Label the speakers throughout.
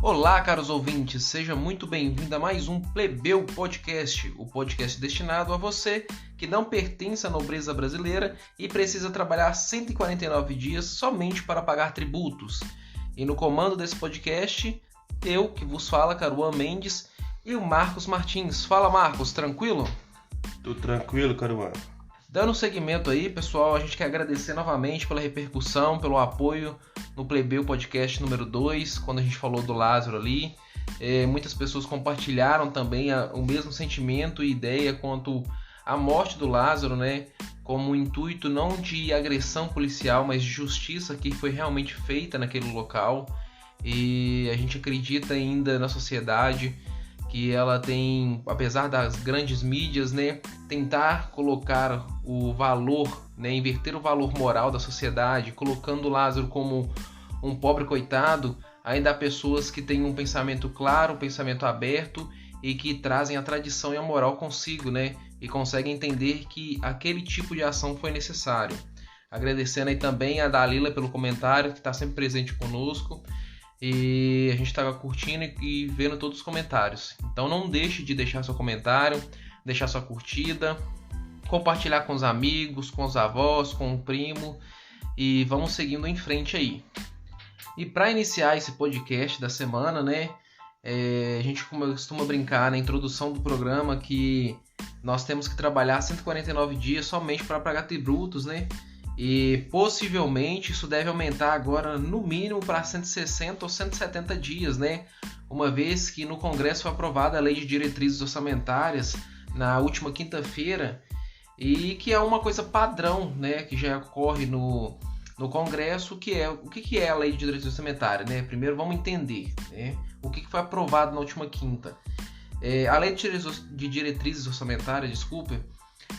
Speaker 1: Olá, caros ouvintes, seja muito bem-vindo a mais um Plebeu Podcast, o podcast destinado a você que não pertence à nobreza brasileira e precisa trabalhar 149 dias somente para pagar tributos. E no comando desse podcast, eu que vos falo, Caruan Mendes, e o Marcos Martins. Fala, Marcos, tranquilo?
Speaker 2: Tudo tranquilo, Caruan.
Speaker 1: Dando seguimento aí, pessoal, a gente quer agradecer novamente pela repercussão, pelo apoio no Plebeu Podcast número 2, quando a gente falou do Lázaro ali. Muitas pessoas compartilharam também o mesmo sentimento e ideia quanto à morte do Lázaro, né? Como um intuito não de agressão policial, mas de justiça que foi realmente feita naquele local. E a gente acredita ainda na sociedade que ela tem, apesar das grandes mídias, né, tentar colocar o valor, né, inverter o valor moral da sociedade, colocando o Lázaro como um pobre coitado, ainda há pessoas que têm um pensamento claro, um pensamento aberto e que trazem a tradição e a moral consigo, né, e conseguem entender que aquele tipo de ação foi necessário. Agradecendo aí também a Dalila pelo comentário, que está sempre presente conosco. E a gente está curtindo e vendo todos os comentários. Então não deixe de deixar seu comentário, deixar sua curtida, compartilhar com os amigos, com os avós, com o primo. E vamos seguindo em frente aí. E para iniciar esse podcast da semana, né? A gente costuma brincar na introdução do programa que nós temos que trabalhar 149 dias somente para pagar tributos, né? E possivelmente isso deve aumentar agora no mínimo para 160 ou 170 dias, né? Uma vez que no Congresso foi aprovada a Lei de Diretrizes Orçamentárias na última quinta-feira e que é uma coisa padrão, né? Que já ocorre no Congresso, que é o que é a Lei de Diretrizes Orçamentárias, né? Primeiro vamos entender, né? O que foi aprovado na última quinta. A Lei de Diretrizes Orçamentárias,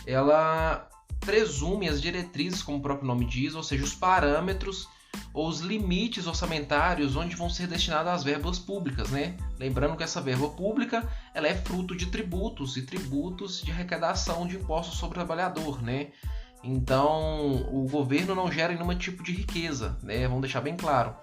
Speaker 1: ela presume as diretrizes, como o próprio nome diz, ou seja, os parâmetros ou os limites orçamentários onde vão ser destinadas as verbas públicas, né? Lembrando que essa verba pública ela é fruto de tributos e tributos de arrecadação de impostos sobre o trabalhador, né? Então, o governo não gera nenhum tipo de riqueza, né? Vamos deixar bem claro.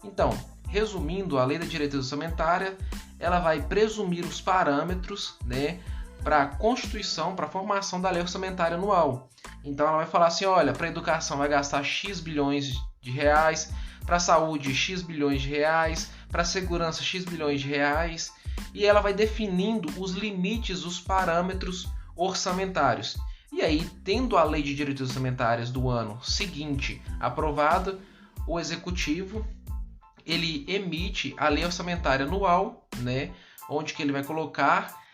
Speaker 1: Então, resumindo, a Lei da Diretriz Orçamentária, ela vai presumir os parâmetros, né, para a constituição, para a formação da lei orçamentária anual. Então ela vai falar assim, olha, para a educação vai gastar X bilhões de reais, para a saúde X bilhões de reais, para a segurança X bilhões de reais, e ela vai definindo os limites, os parâmetros orçamentários. E aí, tendo a lei de diretrizes orçamentárias do ano seguinte aprovada, o executivo ele emite a lei orçamentária anual, né, onde que ele vai colocar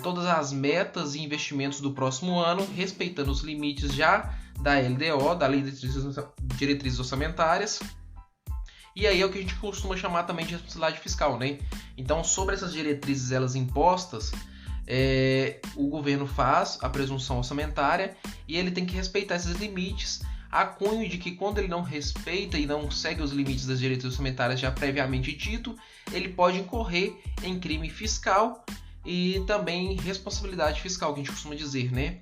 Speaker 1: todas as metas e investimentos do próximo ano, respeitando os limites já da LDO, da Lei de Diretrizes Orçamentárias. E aí é o que a gente costuma chamar também de responsabilidade fiscal, né? Então, sobre essas diretrizes elas impostas, o governo faz a presunção orçamentária e ele tem que respeitar esses limites, a cunho de que quando ele não respeita e não segue os limites das diretrizes orçamentárias já previamente dito, ele pode incorrer em crime fiscal e também responsabilidade fiscal, que a gente costuma dizer, né?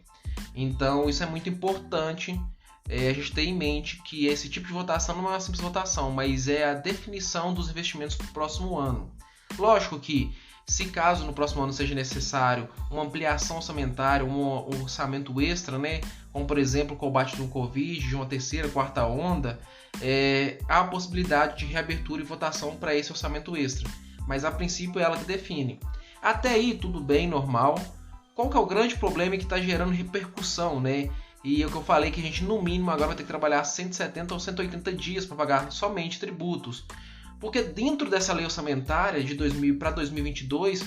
Speaker 1: Então isso é muito importante a gente ter em mente que esse tipo de votação não é uma simples votação, mas é a definição dos investimentos para o próximo ano. Lógico que, se caso no próximo ano seja necessário uma ampliação orçamentária, um orçamento extra, né? Como por exemplo o combate do Covid, de uma terceira, quarta onda, há a possibilidade de reabertura e votação para esse orçamento extra. Mas a princípio é ela que define. Até aí, tudo bem, normal. Qual que é o grande problema que está gerando repercussão, né? E é o que eu falei que a gente, no mínimo, agora vai ter que trabalhar 170 ou 180 dias para pagar somente tributos. Porque dentro dessa lei orçamentária de 2000 para 2022,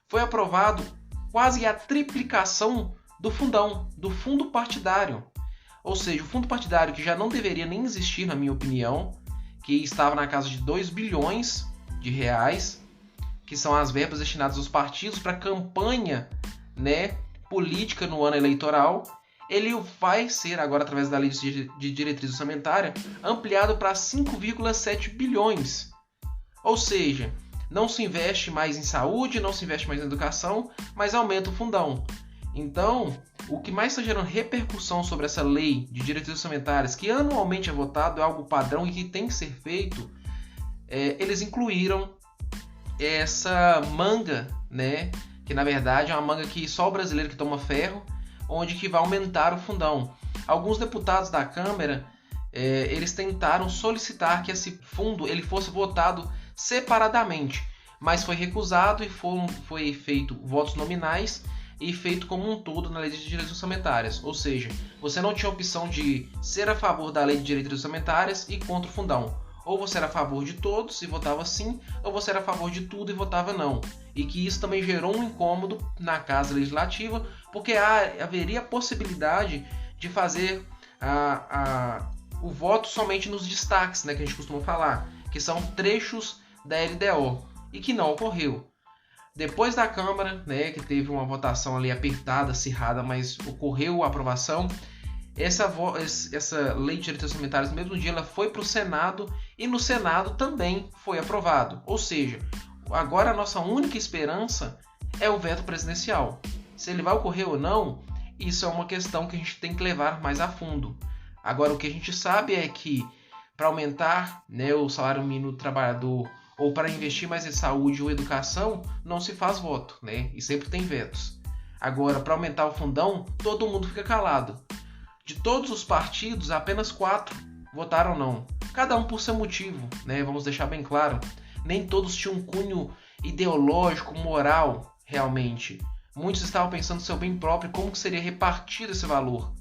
Speaker 1: foi aprovado quase a triplicação do fundão, do fundo partidário. Ou seja, o fundo partidário que já não deveria nem existir, na minha opinião, que estava na casa de 2 bilhões de reais, que são as verbas destinadas aos partidos para campanha, né, política no ano eleitoral, ele vai ser agora, através da lei de diretriz orçamentária, ampliado para 5,7 bilhões. Ou seja, não se investe mais em saúde, não se investe mais em educação, mas aumenta o fundão. Então, o que mais está gerando repercussão sobre essa lei de diretrizes orçamentárias, que anualmente é votado, é algo padrão e que tem que ser feito, eles incluíram essa manga, né? Que na verdade é uma manga que só o brasileiro que toma ferro, onde que vai aumentar o fundão. Alguns deputados da Câmara, eles tentaram solicitar que esse fundo ele fosse votado separadamente, mas foi recusado e foi feito votos nominais e feito como um todo na lei de direitos orçamentárias. Ou seja, você não tinha a opção de ser a favor da lei de direitos orçamentárias e contra o fundão. Ou você era a favor de todos e votava sim, ou você era a favor de tudo e votava não. E que isso também gerou um incômodo na Casa Legislativa, porque haveria a possibilidade de fazer o voto somente nos destaques, né, que a gente costuma falar, que são trechos da LDO, e que não ocorreu. Depois da Câmara, né, que teve uma votação ali apertada, acirrada, mas ocorreu a aprovação, essa lei de direitos orçamentários, no mesmo dia, ela foi para o Senado e no Senado também foi aprovado. Ou seja, agora a nossa única esperança é o veto presidencial. Se ele vai ocorrer ou não, isso é uma questão que a gente tem que levar mais a fundo. Agora, o que a gente sabe é que para aumentar, né, o salário mínimo do trabalhador ou para investir mais em saúde ou educação, não se faz voto, né? E sempre tem vetos. Agora, para aumentar o fundão, todo mundo fica calado. De todos os partidos, apenas 4 votaram não. Cada um por seu motivo, né? Vamos deixar bem claro. Nem todos tinham um cunho ideológico, moral, realmente. Muitos estavam pensando no seu bem próprio, como que seria repartido esse valor.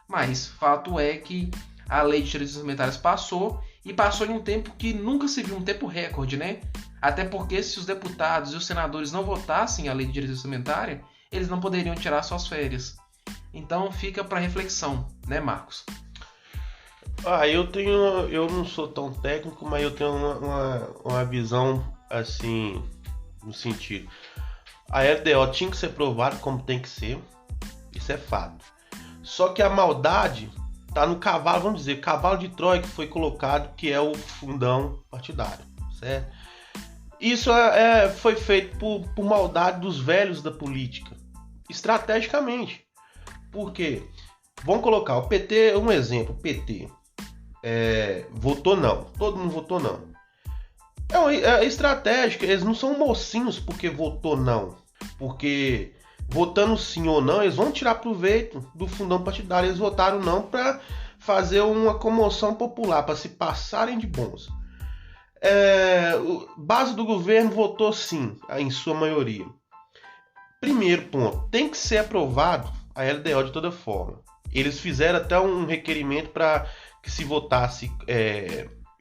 Speaker 1: Mas fato é que a lei de direitos orçamentários passou, e passou em um tempo que nunca se viu, um tempo recorde, né? Até porque se os deputados e os senadores não votassem a lei de direitos orçamentários, eles não poderiam tirar suas férias. Então fica para reflexão, né, Marcos?
Speaker 2: Eu não sou tão técnico, mas eu tenho uma visão assim, no sentido. A LDO tinha que ser aprovada como tem que ser, isso é fato. Só que a maldade tá no cavalo, vamos dizer, cavalo de Troia que foi colocado, que é o fundão partidário, certo? Isso foi feito por maldade dos velhos da política, estrategicamente. Por quê? Vamos colocar o PT, um exemplo, o PT votou não, todo mundo votou não. É estratégica, eles não são mocinhos porque votou não, porque votando sim ou não, eles vão tirar proveito do fundão partidário. Eles votaram não para fazer uma comoção popular, para se passarem de bons. Base do governo votou sim, em sua maioria. Primeiro ponto, tem que ser aprovado a LDO de toda forma. Eles fizeram até um requerimento para que se votasse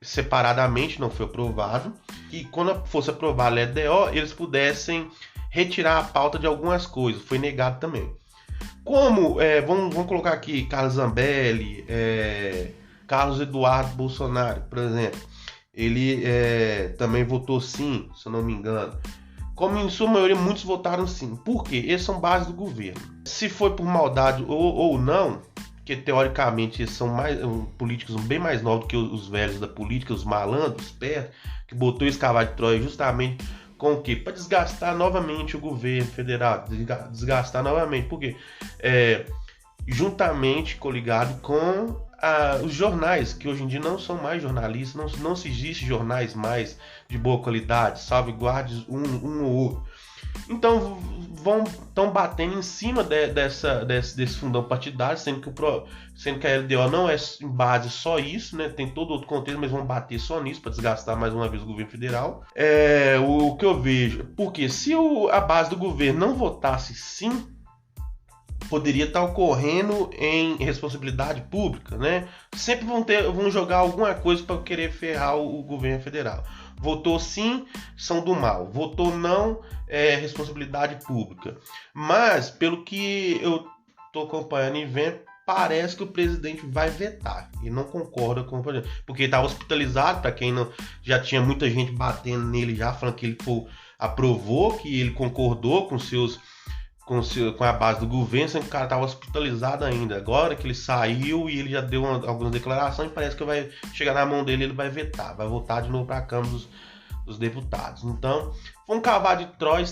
Speaker 2: separadamente, não foi aprovado. E quando fosse aprovada a LDO, eles pudessem retirar a pauta de algumas coisas, foi negado também. Como, vamos colocar aqui Carlos Zambelli, Carlos Eduardo Bolsonaro, por exemplo, ele também votou sim, se eu não me engano. Como em sua maioria muitos votaram sim. Por quê? Eles são base do governo. Se foi por maldade ou não, que teoricamente eles são políticos bem mais novos do que os velhos da política, os malandros, espertos, que botou esse cavalo de Troia justamente com o quê? Para desgastar novamente o governo federal, desgastar novamente, porque juntamente coligado com os jornais, que hoje em dia não são mais jornalistas, não se existe jornais mais de boa qualidade, salve guarde um ou outro. Então estão batendo em cima desse fundão partidário, sendo que a LDO não é em base só isso, né? Tem todo outro contexto, mas vão bater só nisso para desgastar mais uma vez o governo federal. O que eu vejo, porque se a base do governo não votasse sim, poderia estar ocorrendo em responsabilidade pública, né? Sempre vão jogar alguma coisa para querer ferrar o governo federal. Votou sim, são do mal. Votou não, responsabilidade pública. Mas, pelo que eu estou acompanhando e vendo, parece que o presidente vai vetar. E não concorda com o presidente. Porque ele estava hospitalizado, para quem não... Já tinha muita gente batendo nele já, falando que ele aprovou, que ele concordou com a base do governo, sendo que o cara estava hospitalizado ainda. Agora que ele saiu e ele já deu algumas declarações, parece que vai chegar na mão dele, ele vai vetar, vai voltar de novo para a Câmara dos Deputados. Então, foi um cavalo de Troia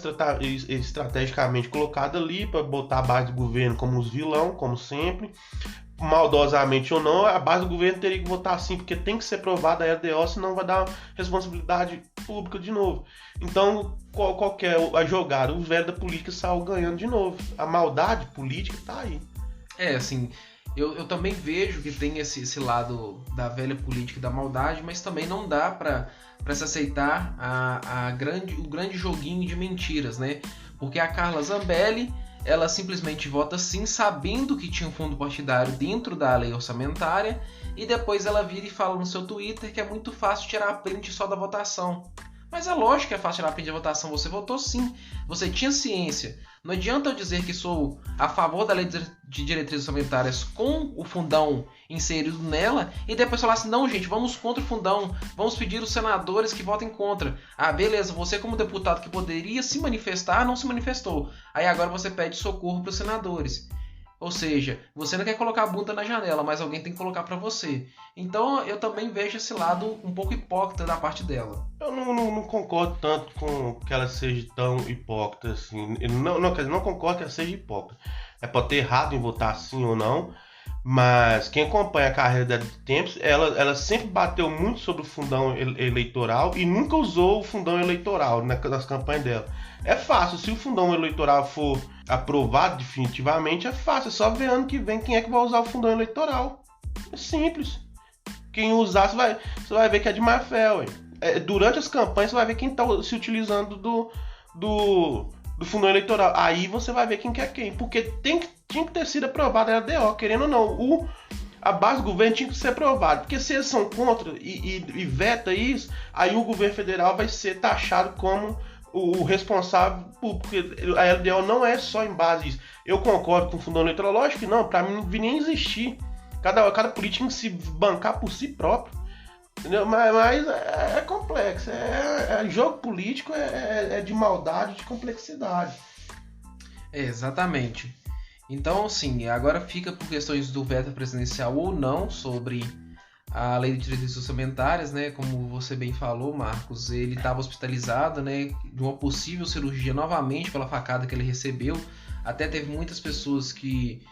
Speaker 2: estrategicamente colocado ali para botar a base do governo como os vilão, como sempre, maldosamente ou não, a base do governo teria que votar sim, porque tem que ser aprovada a LDO, senão vai dar responsabilidade pública de novo. Então, qual que é a jogada? O velho da política saiu ganhando de novo. A maldade política tá aí.
Speaker 1: Assim, eu também vejo que tem esse lado da velha política e da maldade, mas também não dá para se aceitar o grande joguinho de mentiras, né? Porque a Carla Zambelli, ela simplesmente vota sim, sabendo que tinha um fundo partidário dentro da lei orçamentária, e depois ela vira e fala no seu Twitter que é muito fácil tirar a print só da votação. Mas é lógico que é fácil tirar a print da votação, você votou sim, você tinha ciência. Não adianta eu dizer que sou a favor da lei de diretrizes orçamentárias com o fundão inserido nela e depois falar assim, não gente, vamos contra o fundão, vamos pedir os senadores que votem contra. Ah, beleza, você como deputado que poderia se manifestar, não se manifestou. Aí agora você pede socorro para os senadores. Ou seja, você não quer colocar a bunda na janela, mas alguém tem que colocar para você. Então eu também vejo esse lado um pouco hipócrita da parte dela.
Speaker 2: Eu não concordo tanto com que ela seja tão hipócrita assim. Não concordo que ela seja hipócrita. É pode ter errado em votar sim ou não, mas quem acompanha a carreira dela de tempos, ela sempre bateu muito sobre o fundão eleitoral e nunca usou o fundão eleitoral nas campanhas dela. É fácil, se o fundão eleitoral for aprovado definitivamente, é fácil, é só ver ano que vem quem é que vai usar o fundão eleitoral. É simples. Quem usar, você vai ver que é de má fé, ué. Durante as campanhas, você vai ver quem está se utilizando do fundão eleitoral. Aí você vai ver quem quer quem. Porque tinha que ter sido aprovado a LDO, querendo ou não. A base do governo tinha que ser aprovada. Porque se eles são contra e veta isso, aí o governo federal vai ser taxado como o responsável, porque a LDO não é só em base disso. Eu concordo com o fundão eleitoral, lógico que não, para mim não devia nem existir. Cada político tem que se bancar por si próprio. Entendeu? Mas é complexo. Jogo político é de maldade, de complexidade.
Speaker 1: Exatamente. Então, sim, agora fica por questões do veto presidencial ou não sobre a lei de diretrizes orçamentárias, né? Como você bem falou, Marcos, ele estava hospitalizado, né? De uma possível cirurgia novamente pela facada que ele recebeu. Até teve muitas pessoas que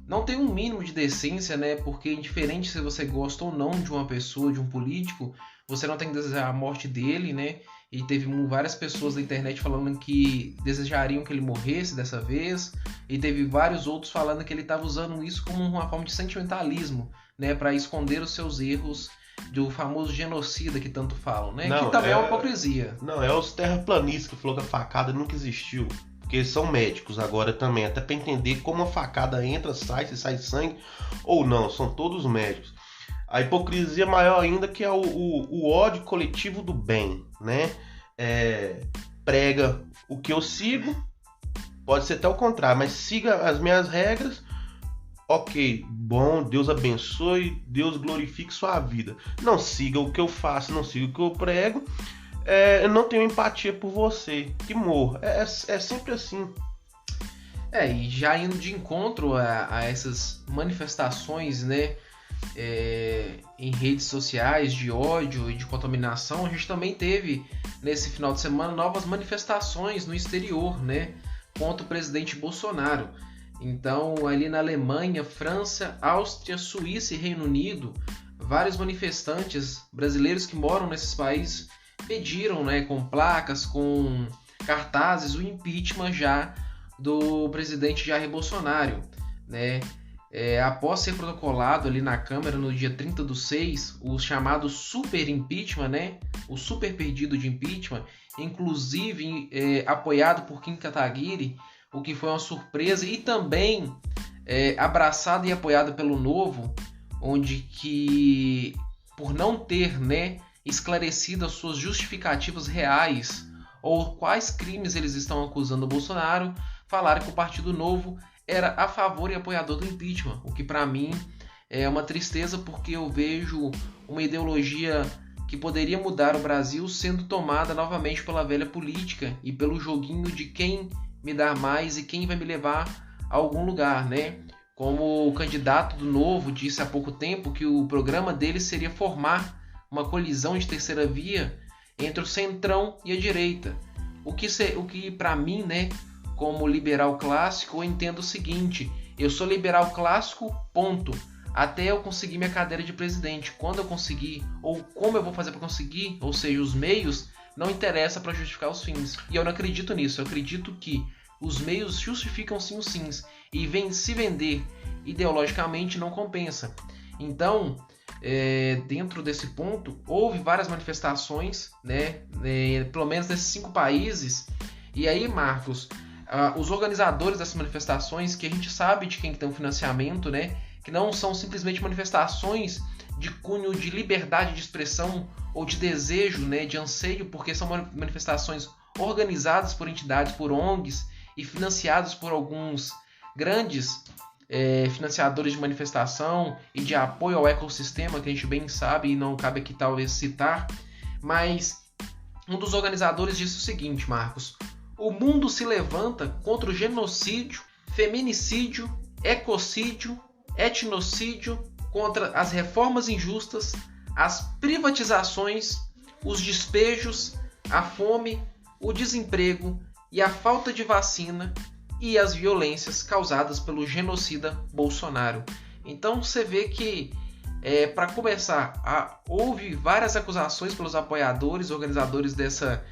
Speaker 1: não tem um mínimo de decência, né? Porque indiferente se você gosta ou não de uma pessoa, de um político, você não tem que desejar a morte dele, né? E teve várias pessoas na internet falando que desejariam que ele morresse dessa vez, e teve vários outros falando que ele estava usando isso como uma forma de sentimentalismo, né? Para esconder os seus erros do famoso genocida que tanto falam, né?
Speaker 2: Não,
Speaker 1: que também é uma hipocrisia.
Speaker 2: Não, é os terraplanistas que falou que a facada nunca existiu. Porque eles são médicos agora também, até para entender como a facada entra, sai, se sai sangue ou não, são todos médicos. A hipocrisia maior ainda que é o ódio coletivo do bem, né? Prega o que eu sigo, pode ser até o contrário, mas siga as minhas regras, ok, bom, Deus abençoe, Deus glorifique sua vida. Não siga o que eu faço, não siga o que eu prego, eu não tenho empatia por você, que morra. É sempre assim.
Speaker 1: E já indo de encontro a essas manifestações, né, em redes sociais de ódio e de contaminação, a gente também teve nesse final de semana novas manifestações no exterior, né, contra o presidente Bolsonaro. Então, ali na Alemanha, França, Áustria, Suíça e Reino Unido, vários manifestantes brasileiros que moram nesses países pediram, né, com placas, com cartazes, o impeachment já do presidente Jair Bolsonaro, né? Após ser protocolado ali na Câmara no dia 30/6, o chamado super impeachment, né? O super pedido de impeachment, inclusive apoiado por Kim Kataguiri, o que foi uma surpresa, e também abraçado e apoiado pelo Novo, onde que, por não ter, né, esclarecido as suas justificativas reais ou quais crimes eles estão acusando o Bolsonaro, falaram que o Partido Novo era a favor e apoiador do impeachment, o que para mim é uma tristeza, porque eu vejo uma ideologia que poderia mudar o Brasil sendo tomada novamente pela velha política e pelo joguinho de quem me dá mais e quem vai me levar a algum lugar, né? Como o candidato do Novo disse há pouco tempo que o programa dele seria formar uma colisão de terceira via entre o centrão e a direita. O que para mim, né, como liberal clássico, eu entendo o seguinte: eu sou liberal clássico, ponto. até eu conseguir minha cadeira de presidente. Quando eu conseguir, ou como eu vou fazer para conseguir, ou seja, os meios, não interessa para justificar os fins. E eu não acredito nisso. Eu acredito que os meios justificam sim os fins. E se vender ideologicamente não compensa. Então, dentro desse ponto, houve várias manifestações, né, pelo menos nesses 5 países. E aí, Marcos, os organizadores dessas manifestações, que a gente sabe de quem tem um financiamento, né, que não são simplesmente manifestações de cunho de liberdade de expressão ou de desejo, né, de anseio, porque são manifestações organizadas por entidades, por ONGs e financiadas por alguns grandes financiadores de manifestação e de apoio ao ecossistema, que a gente bem sabe e não cabe aqui talvez citar. Mas um dos organizadores disse o seguinte, Marcos: o mundo se levanta contra o genocídio, feminicídio, ecocídio, etnocídio, contra as reformas injustas, as privatizações, os despejos, a fome, o desemprego e a falta de vacina e as violências causadas pelo genocida Bolsonaro. Então você vê que, para começar, houve várias acusações pelos apoiadores, organizadores dessa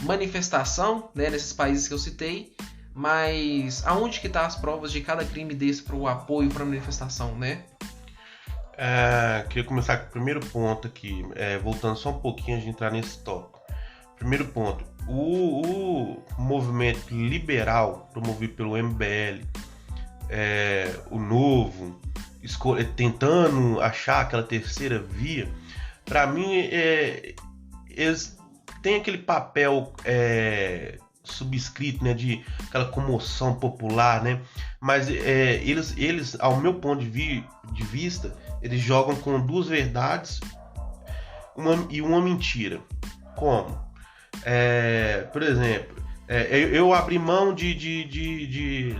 Speaker 1: manifestação, né, nesses países que eu citei, mas aonde que estão as provas de cada crime desse para o apoio para a manifestação, né?
Speaker 2: Queria começar com o primeiro ponto aqui, voltando só um pouquinho a gente entrar nesse tópico. Primeiro ponto, o movimento liberal promovido pelo MBL, o Novo, tentando achar aquela terceira via, para mim, eles têm aquele papel subscrito, né, de aquela comoção popular, né? Mas eles, ao meu ponto de vista, eles jogam com 2 verdades e uma mentira. Como? Por exemplo, eu abri mão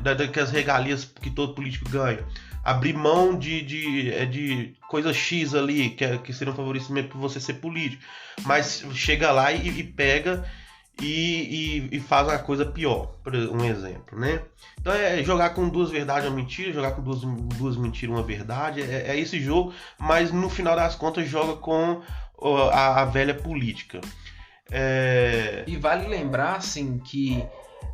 Speaker 2: daquelas regalias que todo político ganha, abrir mão de coisa X ali, que seria um favorecimento por você ser político, mas chega lá e pega e faz uma coisa pior, por um exemplo, né? Então jogar com 2 verdades uma mentira, jogar com duas mentiras uma verdade, é esse jogo, mas no final das contas joga com a velha política.
Speaker 1: E vale lembrar, assim, que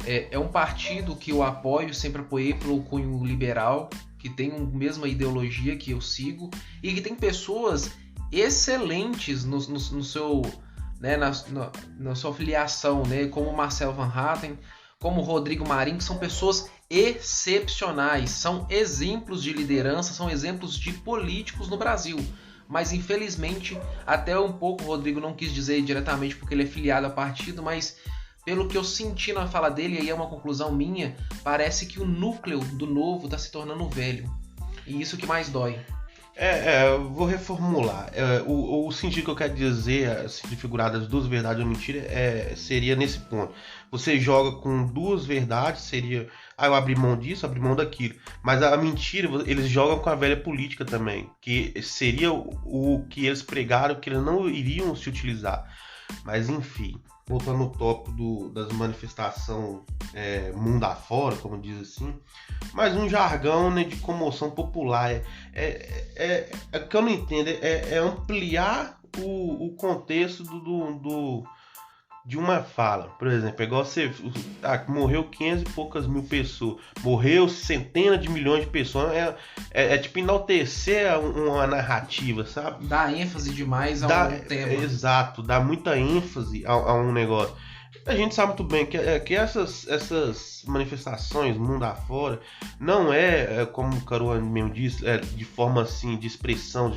Speaker 1: é um partido que eu apoio, sempre apoiei pelo cunho liberal, que tem a mesma ideologia que eu sigo e que tem pessoas excelentes no seu, né, na sua filiação, né, como Marcelo Van Hatten, como Rodrigo Marinho, que são pessoas excepcionais, são exemplos de liderança, são exemplos de políticos no Brasil. Mas infelizmente, até um pouco o Rodrigo não quis dizer diretamente porque ele é filiado ao partido, mas pelo que eu senti na fala dele, e aí é uma conclusão minha, parece que o núcleo do novo está se tornando velho. E isso que mais dói.
Speaker 2: Eu vou reformular. O sentido que eu quero dizer, assim, de figuradas 2 verdades ou mentira, seria nesse ponto. Você joga com 2 verdades, seria eu abri mão disso, abri mão daquilo. Mas a mentira, eles jogam com a velha política também, que seria o que eles pregaram, que eles não iriam se utilizar. Mas enfim, voltando no tópico das manifestações mundo afora, como diz assim, mas um jargão, né, de comoção popular. O que eu não entendo é ampliar o contexto de uma fala. Por exemplo, igual morreu 500 e poucas mil pessoas, morreu centenas de milhões de pessoas, tipo enaltecer uma narrativa, sabe?
Speaker 1: Dá ênfase demais a um tema.
Speaker 2: Exato, dá muita ênfase a um negócio. A gente sabe muito bem que essas manifestações mundo afora não como o Caruana mesmo disse, de forma assim, de expressão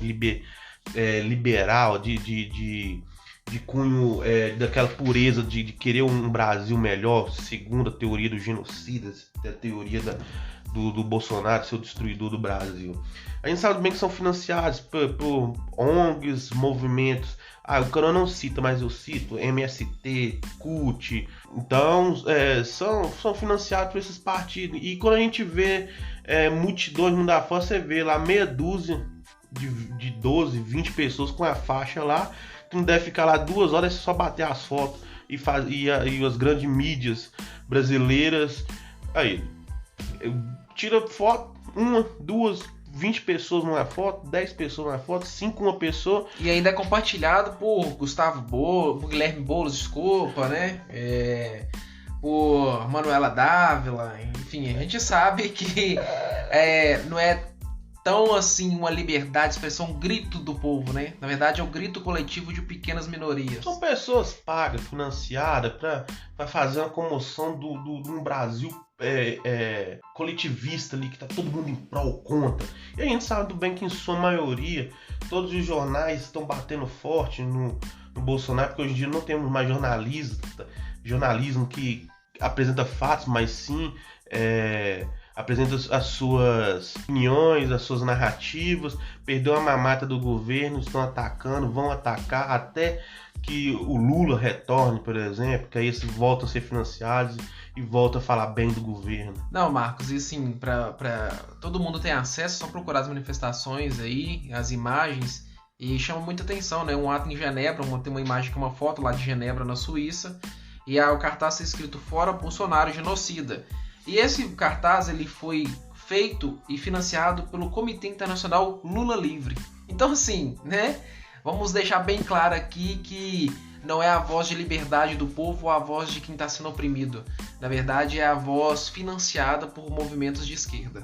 Speaker 2: liberal, de cunho daquela pureza de querer um Brasil melhor, segundo a teoria dos genocidas, a teoria do Bolsonaro ser o destruidor do Brasil. A gente sabe bem que são financiados por ONGs, movimentos. O Caruana não cita, mas eu cito MST, CUT. Então, são financiados por esses partidos. E quando a gente vê multidões mundo afora, você vê lá meia dúzia de 12, 20 pessoas com a faixa lá, que não deve ficar lá 2 horas, é só bater as fotos e as grandes mídias brasileiras aí tira foto, 1, 2, 20 pessoas numa foto, 10 pessoas numa foto, 5 uma pessoa.
Speaker 1: E ainda é compartilhado por por Guilherme Boulos, desculpa, né? Por Manuela Dávila, enfim, a gente sabe que não é tão assim uma liberdade de expressão, um grito do povo, né? Na verdade é o grito coletivo de pequenas minorias.
Speaker 2: São pessoas pagas, financiadas para fazer uma comoção de um Brasil coletivista ali, que tá todo mundo em prol contra. E a gente sabe muito bem que em sua maioria todos os jornais estão batendo forte no Bolsonaro, porque hoje em dia não temos mais jornalismo que apresenta fatos, mas sim apresenta as suas opiniões, as suas narrativas. Perdeu a mamata do governo, estão atacando, vão atacar até que o Lula retorne, por exemplo, que aí eles voltam a ser financiados e voltam a falar bem do governo.
Speaker 1: Não, Marcos, e assim, para todo mundo ter acesso, só procurar as manifestações aí, as imagens, e chama muita atenção, né? Um ato em Genebra, tem uma imagem que é uma foto lá de Genebra, na Suíça, e o cartaz está escrito "Fora Bolsonaro, genocida". E esse cartaz ele foi feito e financiado pelo Comitê Internacional Lula Livre. Então, assim, né? Vamos deixar bem claro aqui que não é a voz de liberdade do povo ou a voz de quem está sendo oprimido. Na verdade, é a voz financiada por movimentos de esquerda.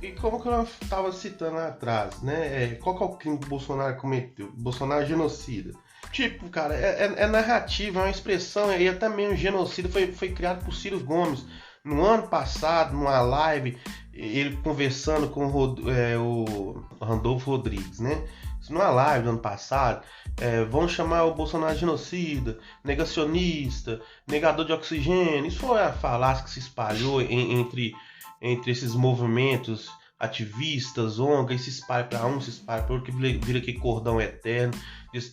Speaker 2: E como que eu estava citando lá atrás, né? Qual que é o crime que o Bolsonaro cometeu? Bolsonaro é genocida. Tipo, cara, é narrativa, é uma expressão, e até mesmo genocida foi criado por Ciro Gomes. No ano passado, numa live, ele conversando com o Randolfo Rodrigues, né? Numa live do ano passado, vão chamar o Bolsonaro de genocida, negacionista, negador de oxigênio. Isso foi a falácia que se espalhou entre esses movimentos ativistas, ONG, e se espalha para um, se espalha para outro, que vira aquele cordão eterno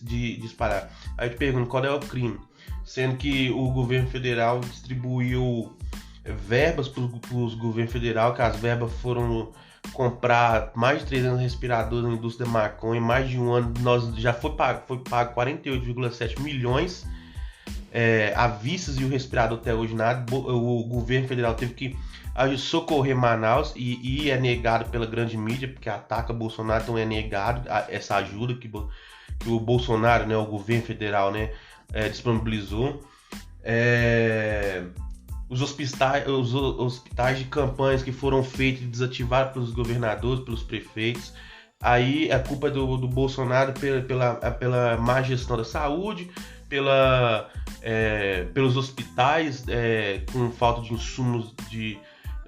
Speaker 2: de espalhar. Aí eu te pergunto, qual é o crime? Sendo que o governo federal distribuiu verbas para os governos federais, que as verbas foram comprar mais de 300 respiradores na indústria da maconha. Em mais de um ano já foi pago 48,7 milhões à vista, e o respirador até hoje nada. O governo federal teve que socorrer Manaus e é negado pela grande mídia, porque ataca Bolsonaro, então é negado essa ajuda que o Bolsonaro, né, o governo federal, né, disponibilizou. Os hospitais de campanhas que foram feitos e desativados pelos governadores, pelos prefeitos. Aí a culpa é do Bolsonaro pela má gestão da saúde, pelos hospitais com falta de insumos,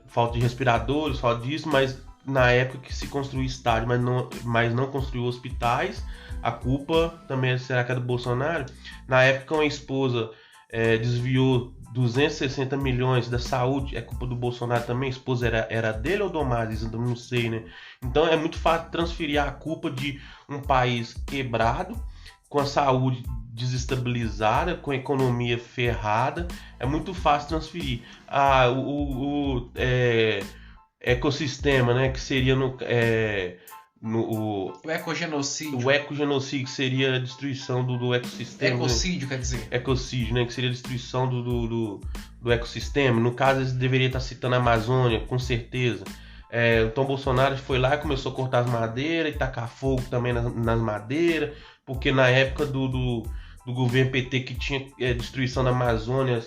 Speaker 2: falta de respiradores, falta disso, mas na época que se construiu estádio, mas não construiu hospitais, a culpa também será que é do Bolsonaro? Na época uma esposa desviou 260 milhões da saúde, é culpa do Bolsonaro também? A esposa era dele ou do Damares? Eu não sei, né? Então é muito fácil transferir a culpa de um país quebrado, com a saúde desestabilizada, com a economia ferrada. É muito fácil transferir. O ecossistema, né, que seria o ecogenocídio. O ecogenocídio, que seria a destruição do ecossistema.
Speaker 1: Ecocídio, quer dizer.
Speaker 2: Ecocídio, né, que seria a destruição do ecossistema. No caso, eles deveriam estar citando a Amazônia, com certeza. Então Bolsonaro foi lá e começou a cortar as madeiras e tacar fogo também nas madeiras, porque na época do governo PT, que tinha destruição da Amazônia,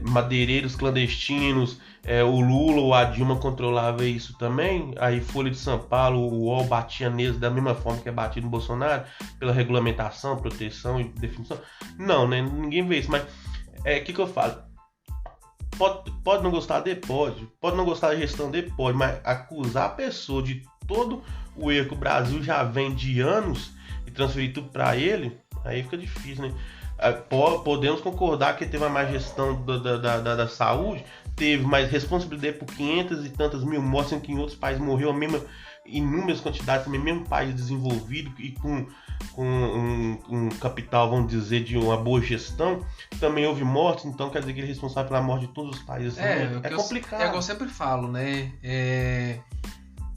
Speaker 2: madeireiros clandestinos, o Lula ou a Dilma controlava isso também. Aí Folha de São Paulo, o UOL batia neles da mesma forma que é batido no Bolsonaro, pela regulamentação, proteção e definição. Não, né? Ninguém vê isso, mas que eu falo? Pode não gostar dele? Pode não gostar da gestão dele? Pode, mas acusar a pessoa de todo o erro que o Brasil já vem de anos e transferir tudo para ele, aí fica difícil, né? Podemos concordar que teve uma má gestão da saúde, teve, mas responsabilidade por 500 e tantas mil mortes, em que em outros países morreu a mesma inúmeras quantidades, também mesmo país desenvolvido e com um capital, vamos dizer, de uma boa gestão, também houve mortes. Então quer dizer que ele é responsável pela morte de todos os países. É complicado.
Speaker 1: É o que eu sempre falo, né?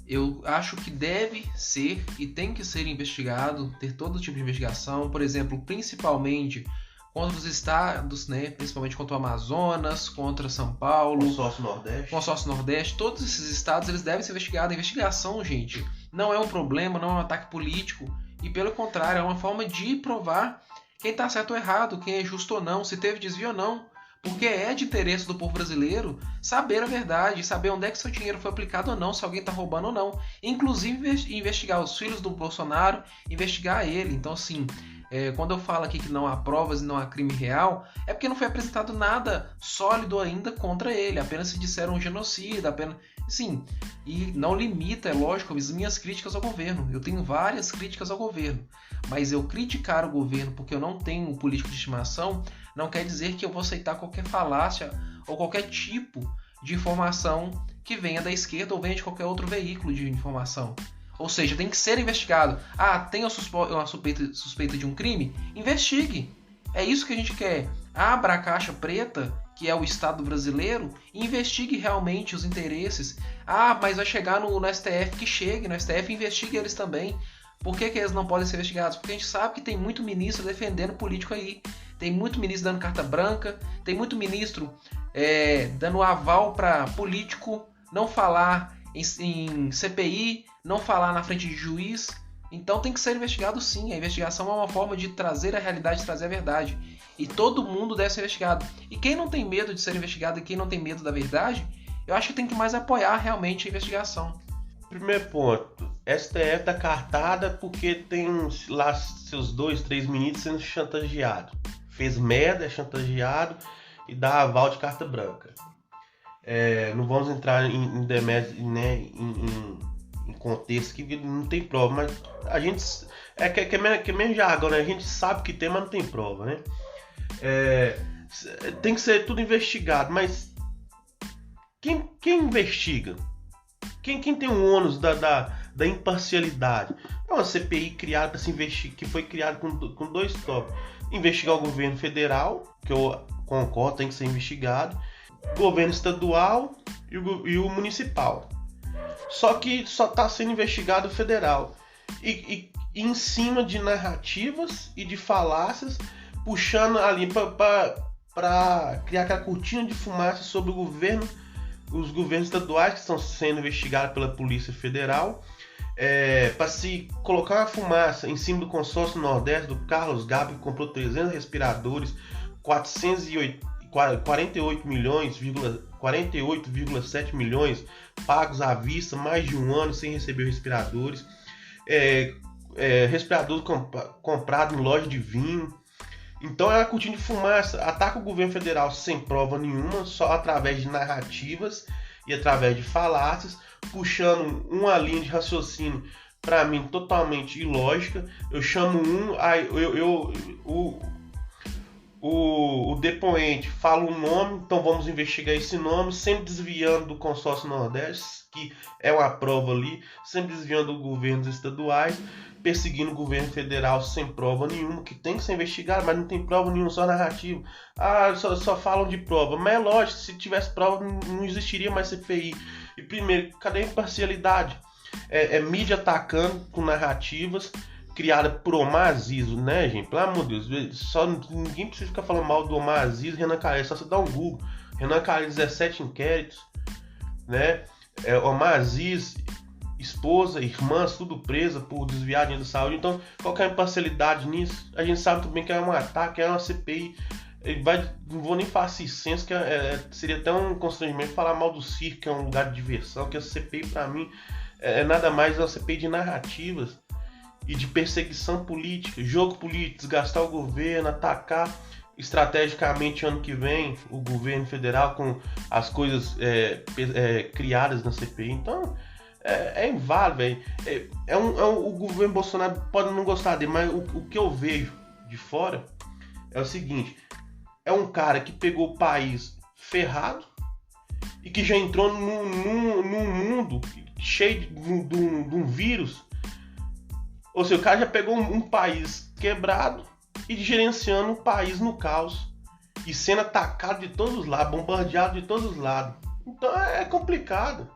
Speaker 1: Eu acho que deve ser e tem que ser investigado, ter todo tipo de investigação, por exemplo, principalmente contra os estados, né, principalmente contra o Amazonas, contra São Paulo, Consórcio Nordeste, todos esses estados eles devem ser investigados. A investigação, gente, não é um problema, não é um ataque político, e pelo contrário, é uma forma de provar quem está certo ou errado, quem é justo ou não, se teve desvio ou não, porque é de interesse do povo brasileiro saber a verdade, saber onde é que seu dinheiro foi aplicado ou não, se alguém está roubando ou não, inclusive investigar os filhos do Bolsonaro, investigar ele. Então, assim, quando eu falo aqui que não há provas e não há crime real, é porque não foi apresentado nada sólido ainda contra ele, apenas se disseram um genocida, apenas... Sim, e não limita, é lógico, as minhas críticas ao governo. Eu tenho várias críticas ao governo, mas eu criticar o governo porque eu não tenho um político de estimação não quer dizer que eu vou aceitar qualquer falácia ou qualquer tipo de informação que venha da esquerda ou venha de qualquer outro veículo de informação. Ou seja, tem que ser investigado. Ah, tem uma suspeita de um crime? Investigue. É isso que a gente quer. Abra a caixa preta, que é o Estado brasileiro, e investigue realmente os interesses. Ah, mas vai chegar no STF, que chegue no STF e investigue eles também. Por que eles não podem ser investigados? Porque a gente sabe que tem muito ministro defendendo político aí. Tem muito ministro dando carta branca, tem muito ministro dando aval para político não falar em CPI, não falar na frente de juiz. Então tem que ser investigado sim. A investigação é uma forma de trazer a realidade, de trazer a verdade. E todo mundo deve ser investigado. E quem não tem medo de ser investigado e quem não tem medo da verdade, eu acho que tem que mais apoiar realmente a investigação.
Speaker 2: Primeiro ponto, STF tá cartada porque tem lá seus 2-3 ministros sendo chantageado. Fez merda, é chantageado e dá aval de carta branca. Não vamos entrar em demérito, né, em contexto que não tem prova, mas a gente que é menos jargão, né? A gente sabe que tem, mas não tem prova, né? Tem que ser tudo investigado, mas quem investiga? Quem tem o ônus da imparcialidade? É uma CPI criada para se investigar, que foi criada com dois tópicos: investigar o governo federal, que eu concordo, tem que ser investigado, governo estadual e o municipal. Só que só está sendo investigado o federal. E em cima de narrativas e de falácias, puxando ali para criar aquela cortina de fumaça sobre os governos estaduais que estão sendo investigados pela Polícia Federal, para se colocar uma fumaça em cima do consórcio Nordeste do Carlos Gabi, que comprou 300 respiradores, 48,7 milhões pagos à vista, mais de um ano sem receber respiradores, respiradores comprados em loja de vinho. Então é uma cortina de fumaça, ataca o governo federal sem prova nenhuma, só através de narrativas e através de falácias, puxando uma linha de raciocínio, para mim, totalmente ilógica. Eu chamo o depoente fala um nome, então vamos investigar esse nome, sempre desviando do consórcio Nordeste, que é uma prova ali, sempre desviando dos governos estaduais, perseguindo o governo federal sem prova nenhuma, que tem que ser investigado, mas não tem prova nenhuma, só narrativa. Só falam de prova, mas é lógico, se tivesse prova não existiria mais CPI. E primeiro, cadê a imparcialidade? Mídia atacando com narrativas criada por Omar Aziz, né, gente? Pelo amor de Deus, ninguém precisa ficar falando mal do Omar Aziz e Renan Calheiros, só você dá um Google. Renan Calheiros, 17 inquéritos, né? Omar Aziz, esposa, irmãs, tudo presa por desviar dinheiro da saúde. Então, qual que é a imparcialidade nisso? A gente sabe também que é um ataque, é uma CPI. Não vou nem falar senso, que seria até um constrangimento falar mal do circo, que é um lugar de diversão, que a CPI, para mim, é nada mais uma CPI de narrativas e de perseguição política, jogo político, desgastar o governo, atacar estrategicamente ano que vem o governo federal com as coisas criadas na CPI. Então é inválido, o governo Bolsonaro pode não gostar dele, mas o que eu vejo de fora é o seguinte: é um cara que pegou o país ferrado e que já entrou num mundo cheio de um vírus. Ou seja, o cara já pegou um país quebrado e gerenciando um país no caos e sendo atacado de todos os lados, bombardeado de todos os lados. Então é complicado.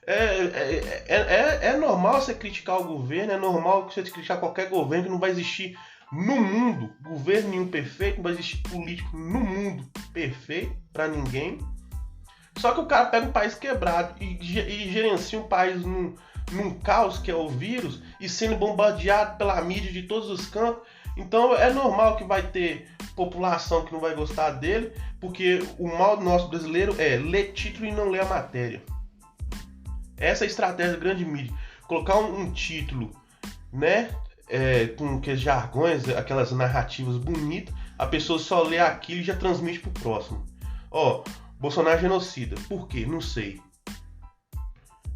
Speaker 2: É normal você criticar o governo, é normal você criticar qualquer governo, que não vai existir no mundo, governo nenhum perfeito, não vai existir político no mundo perfeito para ninguém. Só que o cara pega um país quebrado e gerencia um país num caos que é o vírus e sendo bombardeado pela mídia de todos os cantos. Então é normal que vai ter população que não vai gostar dele, porque o mal do nosso brasileiro é ler título e não ler a matéria. Essa é a estratégia da grande mídia. Colocar um título, né, com aqueles jargões, aquelas narrativas bonitas, a pessoa só lê aquilo e já transmite pro próximo. Bolsonaro é genocida. Por quê? Não sei.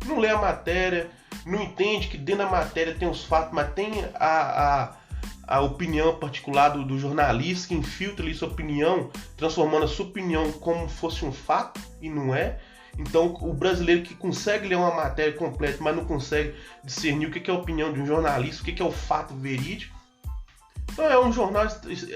Speaker 2: Não lê a matéria, não entende que dentro da matéria tem os fatos, mas tem a opinião particular do jornalista que infiltra ali sua opinião, transformando a sua opinião como fosse um fato e não é. Então o brasileiro que consegue ler uma matéria completa, mas não consegue discernir o que é a opinião de um jornalista, o que é o fato verídico. Então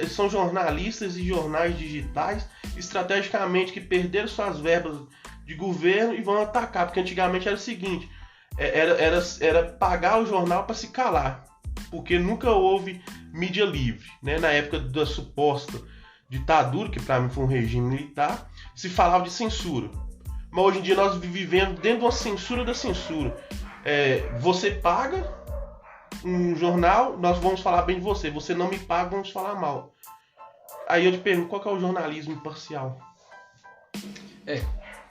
Speaker 2: são jornalistas e jornais digitais estrategicamente que perderam suas verbas de governo e vão atacar, porque antigamente era o seguinte, era pagar o jornal para se calar, porque nunca houve mídia livre, né? Na época da suposta ditadura, que para mim foi um regime militar, se falava de censura, mas hoje em dia nós vivemos dentro de uma censura da censura. Você paga um jornal, nós vamos falar bem de você. Você não me paga, vamos falar mal. Aí eu te pergunto, qual que é o jornalismo imparcial?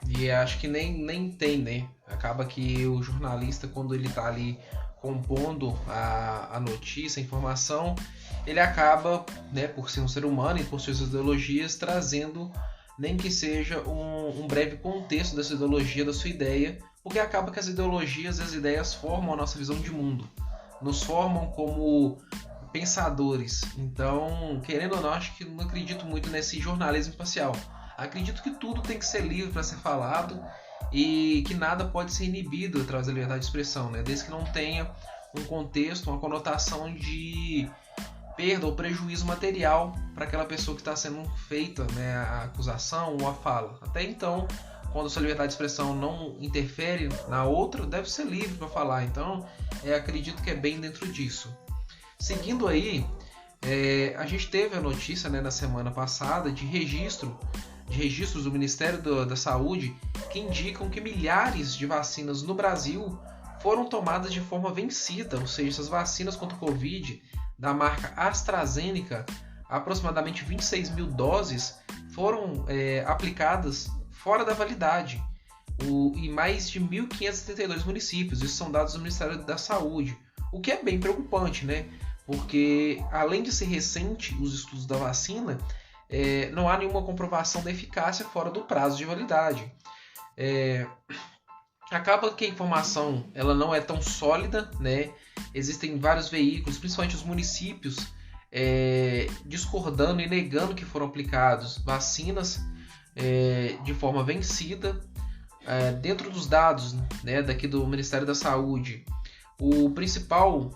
Speaker 1: E acho que nem tem, né? Acaba que o jornalista, quando ele tá ali compondo a notícia, a informação, ele acaba, né, por ser um ser humano e por suas ideologias, trazendo, nem que seja um breve contexto dessa ideologia, da sua ideia, porque acaba que as ideologias e as ideias formam a nossa visão de mundo, nos formam como pensadores. Então, querendo ou não, acho que não acredito muito nesse jornalismo imparcial. Acredito que tudo tem que ser livre para ser falado e que nada pode ser inibido através da liberdade de expressão, né? Desde que não tenha um contexto, uma conotação de perda ou prejuízo material para aquela pessoa que está sendo feita, né, a acusação ou a fala. Até então, quando a sua liberdade de expressão não interfere na outra, deve ser livre para falar. Então, acredito que é bem dentro disso. Seguindo aí, a gente teve a notícia, né, na semana passada de registros do Ministério da Saúde que indicam que milhares de vacinas no Brasil foram tomadas de forma vencida, ou seja, essas vacinas contra o Covid da marca AstraZeneca, aproximadamente 26 mil doses, foram aplicadas fora da validade em mais de 1.572 municípios. Isso são dados do Ministério da Saúde, o que é bem preocupante, né? Porque além de ser recente os estudos da vacina, não há nenhuma comprovação da eficácia fora do prazo de validade. Acaba que a informação ela não é tão sólida, né? Existem vários veículos, principalmente os municípios, discordando e negando que foram aplicados vacinas de forma vencida. Dentro dos dados, né, daqui do Ministério da Saúde, o principal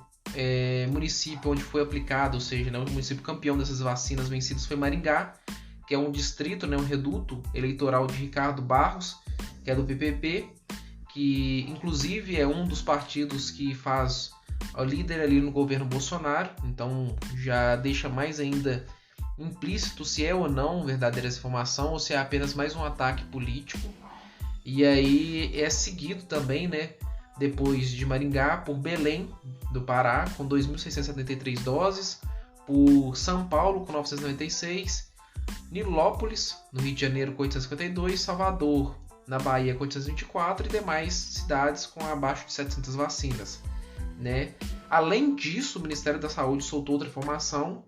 Speaker 1: município onde foi aplicado, ou seja, né, o município campeão dessas vacinas vencidas foi Maringá, que é um distrito, né, um reduto eleitoral de Ricardo Barros, que é do PPP, que inclusive é um dos partidos que faz o líder ali no governo Bolsonaro. Então já deixa mais ainda implícito se é ou não verdadeira essa informação ou se é apenas mais um ataque político. E aí é seguido também, né, depois de Maringá, por Belém do Pará, com 2.673 doses, por São Paulo, com 996, Nilópolis, no Rio de Janeiro, com 852, Salvador, na Bahia, com 824 e demais cidades com abaixo de 700 vacinas, né? Além disso, o Ministério da Saúde soltou outra informação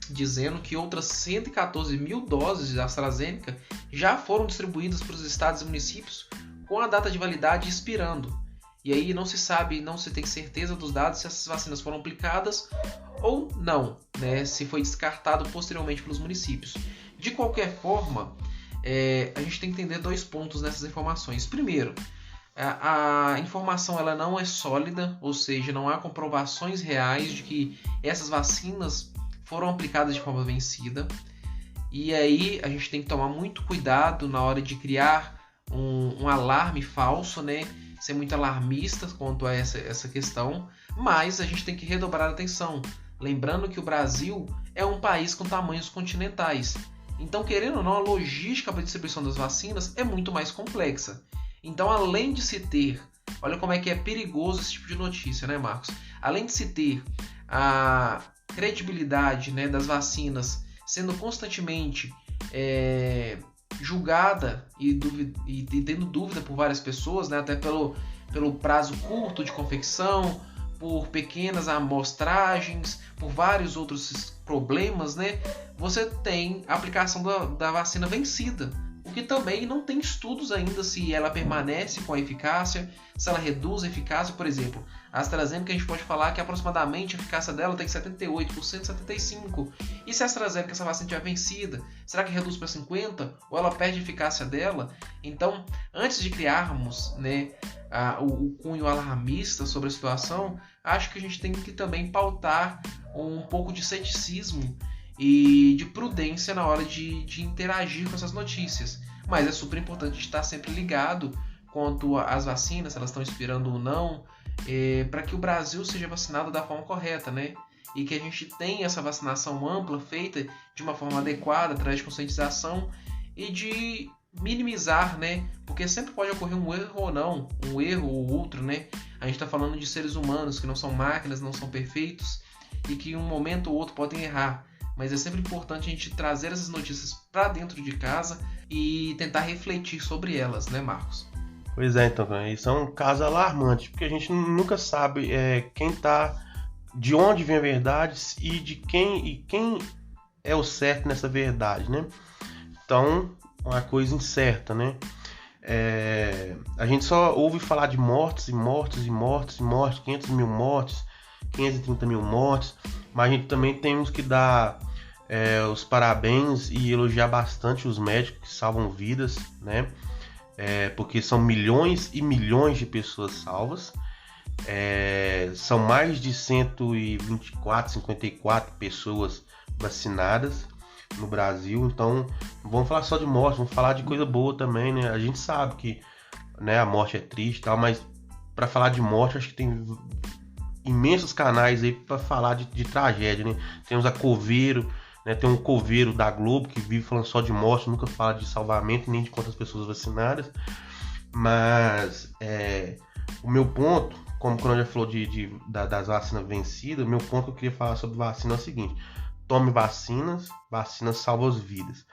Speaker 1: dizendo que outras 114 mil doses de AstraZeneca já foram distribuídas para os estados e municípios com a data de validade expirando. E aí não se sabe, não se tem certeza dos dados se essas vacinas foram aplicadas ou não, né? Se foi descartado posteriormente pelos municípios. De qualquer forma, a gente tem que entender dois pontos nessas informações. Primeiro, a informação ela não é sólida, ou seja, não há comprovações reais de que essas vacinas foram aplicadas de forma vencida. E aí a gente tem que tomar muito cuidado na hora de criar um alarme falso, né? Ser muito alarmista quanto a essa questão, mas a gente tem que redobrar a atenção. Lembrando que o Brasil é um país com tamanhos continentais. Então, querendo ou não, a logística para a distribuição das vacinas é muito mais complexa. Então, além de se ter, olha como é que é perigoso esse tipo de notícia, né, Marcos? Além de se ter a credibilidade, né, das vacinas sendo constantemente julgada e tendo dúvida por várias pessoas, né, até pelo prazo curto de confecção, por pequenas amostragens, por vários outros problemas, né, você tem a aplicação da vacina vencida, o que também não tem estudos ainda se ela permanece com a eficácia, se ela reduz a eficácia. Por exemplo, a AstraZeneca, a gente pode falar que aproximadamente a eficácia dela tem 78%, 75%. E se a AstraZeneca, essa vacina estiver vencida, será que reduz para 50%? Ou ela perde a eficácia dela? Então, antes de criarmos, né, o cunho alarmista sobre a situação, acho que a gente tem que também pautar um pouco de ceticismo e de prudência na hora de interagir com essas notícias. Mas é super importante estar sempre ligado quanto às vacinas, se elas estão inspirando ou não, para que o Brasil seja vacinado da forma correta, né? E que a gente tenha essa vacinação ampla, feita de uma forma adequada, através de conscientização e de minimizar, né? Porque sempre pode ocorrer um erro ou não, um erro ou outro, né? A gente está falando de seres humanos que não são máquinas, não são perfeitos e que em um momento ou outro podem errar. Mas é sempre importante a gente trazer essas notícias para dentro de casa e tentar refletir sobre elas, né, Marcos?
Speaker 2: Pois é, então, isso é um caso alarmante, porque a gente nunca sabe de onde vem a verdade e de quem é o certo nessa verdade, né? Então, uma coisa incerta, né? A gente só ouve falar de mortes, 500 mil mortes, 530 mil mortes, mas a gente também temos que dar os parabéns e elogiar bastante os médicos que salvam vidas, né? Porque são milhões e milhões de pessoas salvas. São mais de 54 pessoas vacinadas no Brasil. Então, não vamos falar só de morte, vamos falar de coisa boa também, né? A gente sabe que, né, a morte é triste e tal, mas para falar de morte, acho que tem imensos canais aí para falar de tragédia, né? Temos a Coveiro, né? Tem um Coveiro da Globo que vive falando só de morte, nunca fala de salvamento nem de quantas pessoas vacinadas. Mas o meu ponto, como quando já falou das vacinas vencidas, o meu ponto que eu queria falar sobre vacina é o seguinte: tome vacinas, vacinas salvam as vidas.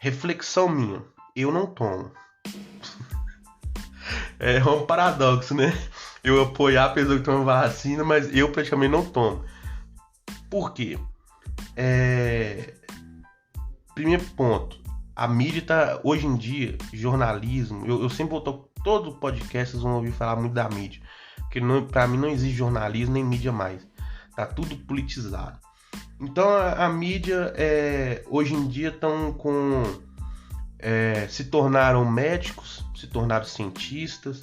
Speaker 2: Reflexão minha, eu não tomo. É um paradoxo, né? Eu apoiar a pessoa que toma vacina, mas eu praticamente não tomo. Por quê? Primeiro ponto, a mídia tá, hoje em dia, jornalismo, eu sempre volto, todo podcast vocês vão ouvir falar muito da mídia, porque pra mim não existe jornalismo nem mídia mais, tá tudo politizado. Então a mídia hoje em dia estão se tornaram médicos, se tornaram cientistas,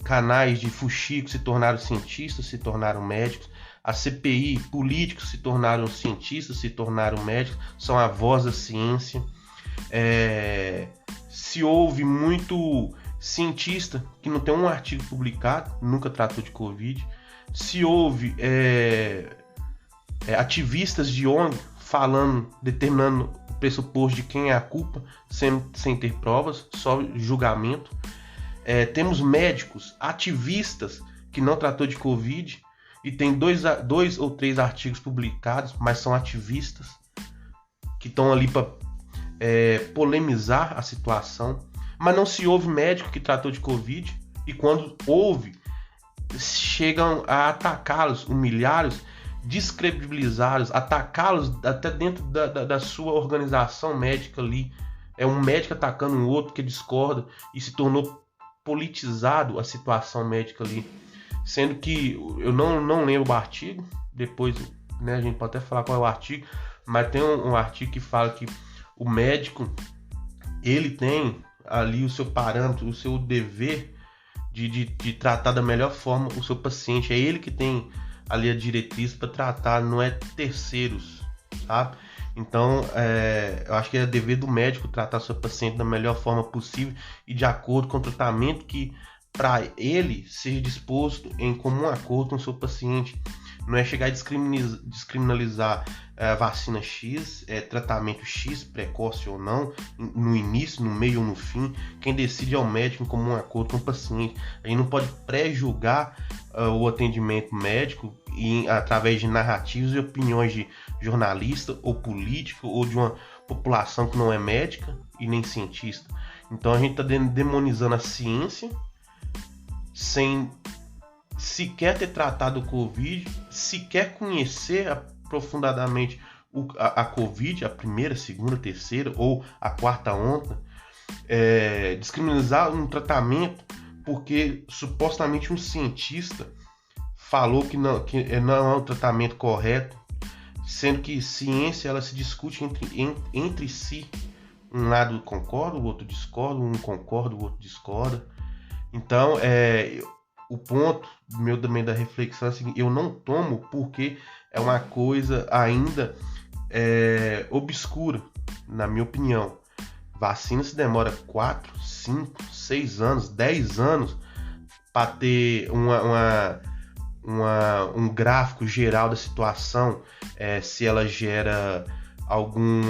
Speaker 2: canais de fuxico se tornaram cientistas, se tornaram médicos. A CPI, políticos se tornaram cientistas, se tornaram médicos, são a voz da ciência. Se ouve muito cientista que não tem um artigo publicado, nunca tratou de Covid. Se ouve ativistas de ONG falando, determinando o pressuposto de quem é a culpa, sem ter provas, só julgamento. Temos médicos, ativistas que não tratou de Covid, e tem dois ou três artigos publicados, mas são ativistas que estão ali para polemizar a situação. Mas não se ouve médico que tratou de Covid, e quando ouve, chegam a atacá-los, humilhá-los, descredibilizá-los, atacá-los até dentro da sua organização médica ali. É um médico atacando um outro que discorda, e se tornou politizado a situação médica ali. Sendo que eu não lembro o artigo, depois, né, a gente pode até falar qual é o artigo, mas tem um artigo que fala que o médico, ele tem ali o seu parâmetro, o seu dever de tratar da melhor forma o seu paciente. É ele que tem ali a diretriz para tratar, não é terceiros, sabe? Então, eu acho que é dever do médico tratar seu paciente da melhor forma possível e de acordo com o tratamento que para ele seja disposto em comum acordo com o seu paciente. Não é chegar a descriminalizar vacina X, tratamento X, precoce ou não, no início, no meio ou no fim. Quem decide é o médico em comum acordo com o paciente. A gente não pode pré-julgar o atendimento médico através de narrativas e opiniões de jornalista ou político ou de uma população que não é médica e nem cientista. Então a gente está demonizando a ciência sem sequer ter tratado o Covid, sequer conhecer aprofundadamente a Covid, a primeira, segunda, terceira ou a quarta onda, descriminalizar um tratamento porque supostamente um cientista falou que não é um tratamento correto, sendo que ciência ela se discute entre si. Um lado concorda, o outro discorda, um concorda, o outro discorda. Então, o ponto meu também da reflexão é o seguinte: eu não tomo porque é uma coisa ainda obscura, na minha opinião. Vacina se demora 4, 5, 6 anos, 10 anos para ter um gráfico geral da situação, se ela gera algum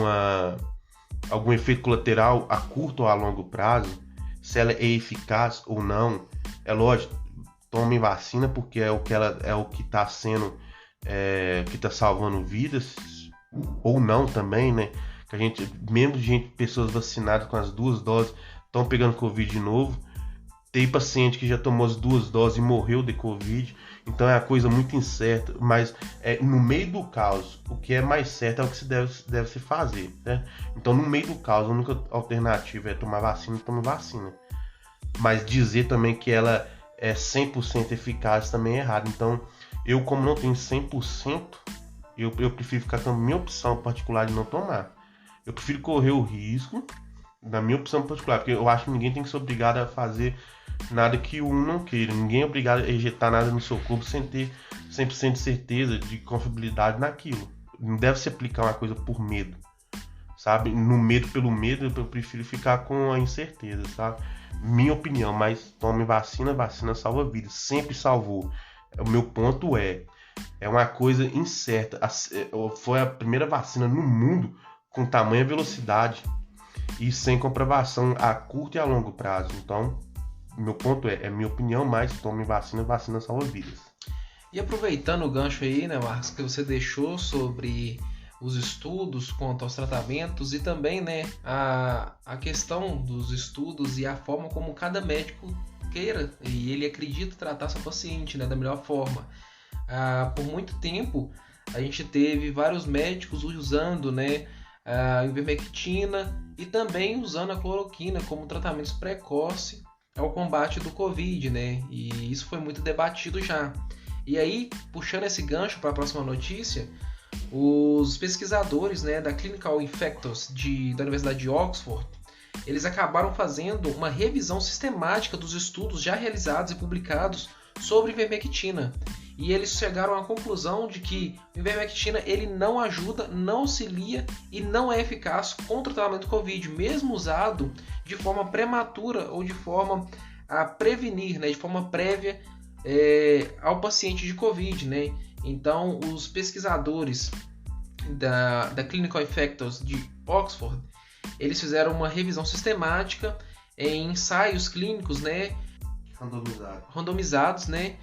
Speaker 2: efeito colateral a curto ou a longo prazo, se ela é eficaz ou não. É lógico, tomem vacina porque é o que está sendo, que está salvando vidas, ou não também, né? Que a gente, mesmo pessoas vacinadas com as 2 doses, estão pegando Covid de novo. Tem paciente que já tomou as 2 doses e morreu de Covid. Então é uma coisa muito incerta, mas no meio do caos, o que é mais certo é o que se deve se fazer, né? Então no meio do caos, a única alternativa é tomar vacina, toma vacina. Mas dizer também que ela é 100% eficaz também é errado. Então eu, como não tenho 100%, eu prefiro ficar com a minha opção particular de não tomar. Eu prefiro correr o risco da minha opção particular, porque eu acho que ninguém tem que ser obrigado a fazer nada que um não queira. Ninguém é obrigado a injetar nada no seu corpo sem ter 100% de certeza, de confiabilidade naquilo. Não deve se aplicar uma coisa por medo, sabe? No medo pelo medo, eu prefiro ficar com a incerteza, sabe? Minha opinião, mas tome vacina salva vidas, sempre salvou. O meu ponto é uma coisa incerta. Foi a primeira vacina no mundo com tamanha velocidade e sem comprovação a curto e a longo prazo. Então, meu ponto é minha opinião, mas tome vacina salva vidas.
Speaker 1: E aproveitando o gancho aí, né, Marcos, que você deixou sobre os estudos quanto aos tratamentos e também, né, a questão dos estudos e a forma como cada médico queira e ele acredita tratar seu paciente, né, da melhor forma. Por muito tempo, a gente teve vários médicos usando, né, a ivermectina e também usando a cloroquina como tratamento precoce ao combate do Covid, né? E isso foi muito debatido já. E aí, puxando esse gancho para a próxima notícia, os pesquisadores, né, da Clinical Infectious da Universidade de Oxford, eles acabaram fazendo uma revisão sistemática dos estudos já realizados e publicados sobre ivermectina. E eles chegaram à conclusão de que o ivermectina ele não ajuda, não auxilia e não é eficaz contra o tratamento do Covid, mesmo usado de forma prematura ou de forma a prevenir, né, de forma prévia ao paciente de Covid, né? Então, os pesquisadores da Clinical Infectious de Oxford, eles fizeram uma revisão sistemática em ensaios clínicos, né, randomizados, né,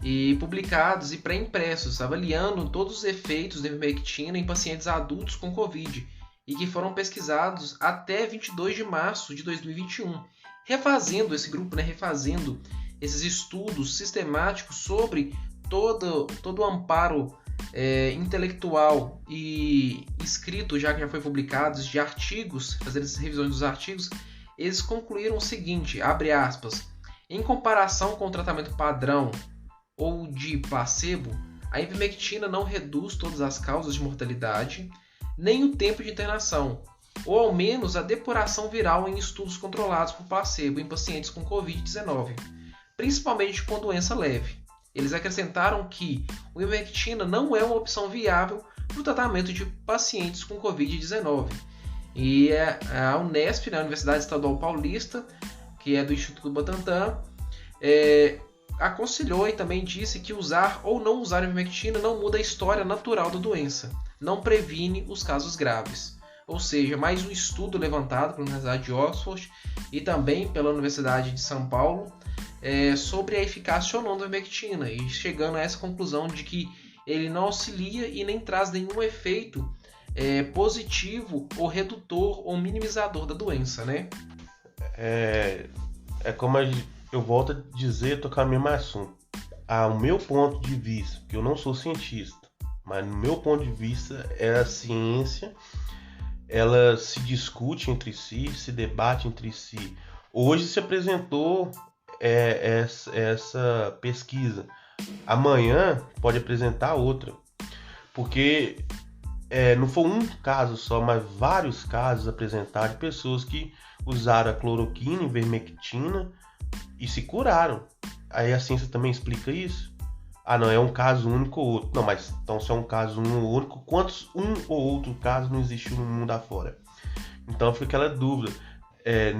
Speaker 1: e publicados e pré-impressos, avaliando todos os efeitos da ivermectina em pacientes adultos com Covid e que foram pesquisados até 22 de março de 2021. Refazendo esse grupo, né, refazendo esses estudos sistemáticos sobre todo o amparo intelectual e escrito, já que já foi publicado, de artigos, fazendo essas revisões dos artigos, eles concluíram o seguinte, abre aspas, em comparação com o tratamento padrão ou de placebo, a ivermectina não reduz todas as causas de mortalidade, nem o tempo de internação, ou ao menos a depuração viral em estudos controlados por placebo em pacientes com Covid-19, principalmente com doença leve. Eles acrescentaram que a ivermectina não é uma opção viável para o tratamento de pacientes com Covid-19. E a Unesp, a Universidade Estadual Paulista, que é do Instituto Butantan, aconselhou e também disse que usar ou não usar ivermectina não muda a história natural da doença, não previne os casos graves. Ou seja, mais um estudo levantado pela Universidade de Oxford e também pela Universidade de São Paulo sobre a eficácia ou não da ivermectina, e chegando a essa conclusão de que ele não auxilia e nem traz nenhum efeito positivo ou redutor ou minimizador da doença, né?
Speaker 2: É como eu volto a dizer, tocar no mesmo assunto. Ao meu ponto de vista, que eu não sou cientista, mas no meu ponto de vista, a ciência, ela se discute entre si, se debate entre si. Hoje se apresentou essa pesquisa. Amanhã pode apresentar outra. Porque não foi um caso só, mas vários casos apresentados de pessoas que usaram a cloroquina, ivermectina e se curaram. Aí a ciência também explica isso? Ah, não, é um caso único ou outro. Não, mas então se é um caso único, quantos um ou outro caso não existiu no mundo afora? Então fica aquela dúvida.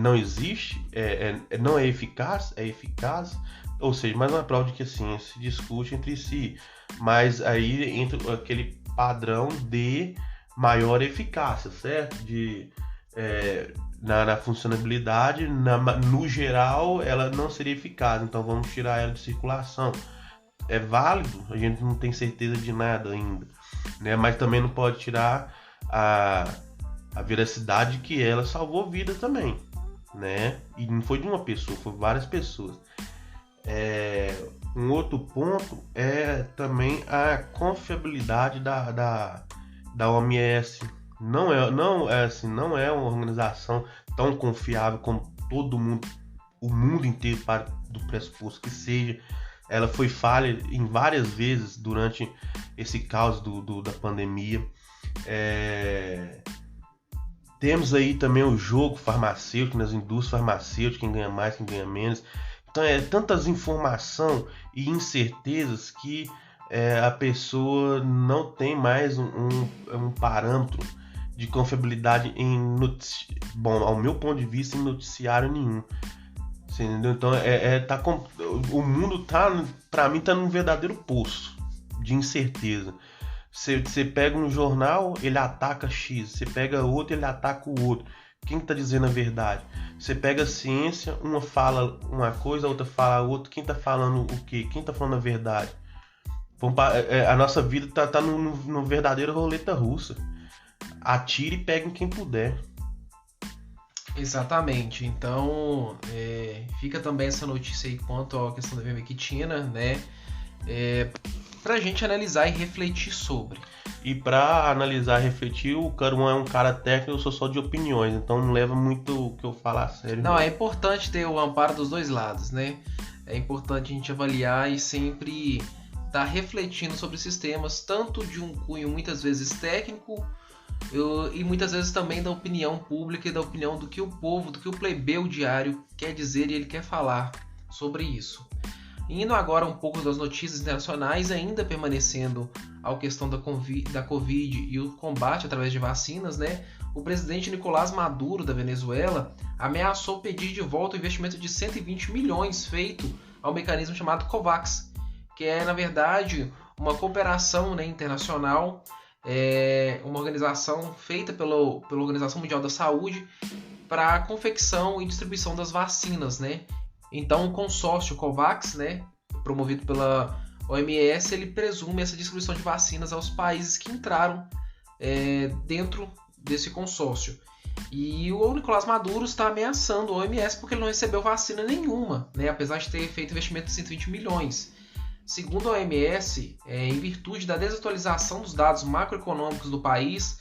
Speaker 2: Não existe? Não é eficaz? É eficaz? Ou seja, mais uma prova de que a ciência se discute entre si. Mas aí entra aquele padrão de maior eficácia, certo? Na funcionalidade, no geral, ela não seria eficaz. Então vamos tirar ela de circulação. É válido? A gente não tem certeza de nada ainda, né? Mas também não pode tirar a veracidade que ela salvou vida também, né? E não foi de uma pessoa, foi várias pessoas. Um outro ponto é também a confiabilidade da OMS. Não é uma organização tão confiável como todo mundo, o mundo inteiro parte do pressuposto que seja. Ela foi falha em várias vezes durante esse caos da pandemia. Temos aí também o jogo farmacêutico, nas indústrias farmacêuticas, quem ganha mais, quem ganha menos. Então tantas informações e incertezas que a pessoa não tem mais um parâmetro de confiabilidade ao meu ponto de vista, em noticiário nenhum. Você entendeu? Então o mundo para mim tá num verdadeiro poço de incerteza. Você pega um jornal, ele ataca X. Você pega outro, ele ataca o outro. Quem está dizendo a verdade? Você pega a ciência, uma fala uma coisa, a outra fala outra. Quem está falando o quê? Quem está falando a verdade? A nossa vida tá no verdadeiro roleta russa. Atire e pegue quem puder.
Speaker 1: Exatamente. Então, fica também essa notícia aí quanto à questão da ivermectina, né? Pra gente analisar e refletir sobre.
Speaker 2: E pra analisar e refletir, o Caruan é um cara técnico, eu sou só de opiniões, então não leva muito o que eu falo a sério.
Speaker 1: Não, é importante ter o amparo dos dois lados, né? É importante a gente avaliar e sempre estar refletindo sobre esses temas, tanto de um cunho muitas vezes técnico e muitas vezes também da opinião pública e da opinião do que o povo, do que o plebeu diário quer dizer e ele quer falar sobre isso. Indo agora um pouco das notícias internacionais, ainda permanecendo à questão da Covid e o combate através de vacinas, né? O presidente Nicolás Maduro, da Venezuela, ameaçou pedir de volta o investimento de 120 milhões feito ao mecanismo chamado COVAX, que é, na verdade, uma cooperação, né, internacional, uma organização feita pela Organização Mundial da Saúde para a confecção e distribuição das vacinas, né? Então, o consórcio COVAX, né, promovido pela OMS, ele presume essa distribuição de vacinas aos países que entraram dentro desse consórcio. E o Nicolás Maduro está ameaçando a OMS porque ele não recebeu vacina nenhuma, né, apesar de ter feito investimento de 120 milhões. Segundo a OMS, em virtude da desatualização dos dados macroeconômicos do país,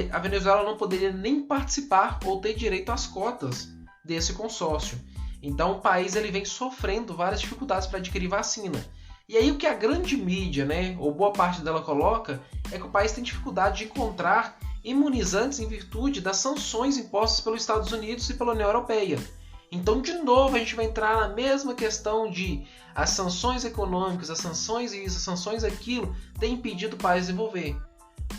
Speaker 1: a Venezuela não poderia nem participar ou ter direito às cotas desse consórcio. Então o país ele vem sofrendo várias dificuldades para adquirir vacina. E aí o que a grande mídia, né, ou boa parte dela coloca, é que o país tem dificuldade de encontrar imunizantes em virtude das sanções impostas pelos Estados Unidos e pela União Europeia. Então, de novo, a gente vai entrar na mesma questão de as sanções econômicas, as sanções isso, as sanções aquilo, têm impedido o país desenvolver.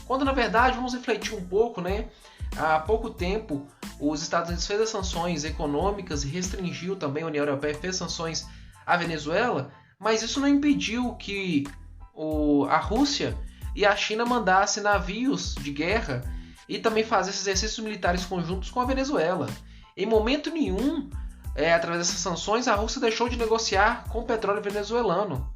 Speaker 1: Quando, na verdade, vamos refletir um pouco, né? Há pouco tempo, os Estados Unidos fez as sanções econômicas e restringiu também, a União Europeia fez sanções a Venezuela, mas isso não impediu que a Rússia e a China mandassem navios de guerra e também fazessem exercícios militares conjuntos com a Venezuela. Em momento nenhum, através dessas sanções, a Rússia deixou de negociar com o petróleo venezuelano.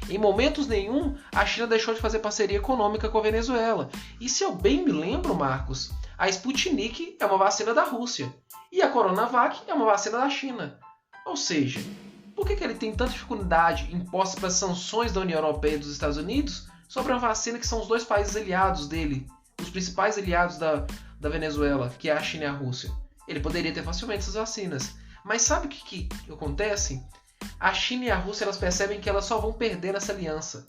Speaker 1: Em momentos nenhum, a China deixou de fazer parceria econômica com a Venezuela. E se eu bem me lembro, Marcos, a Sputnik é uma vacina da Rússia e a Coronavac é uma vacina da China. Ou seja, por que ele tem tanta dificuldade imposta pelas sanções da União Europeia e dos Estados Unidos sobre a vacina que são os dois países aliados dele, os principais aliados da Venezuela, que é a China e a Rússia? Ele poderia ter facilmente essas vacinas. Mas sabe o que acontece? A China e a Rússia elas percebem que elas só vão perder nessa aliança.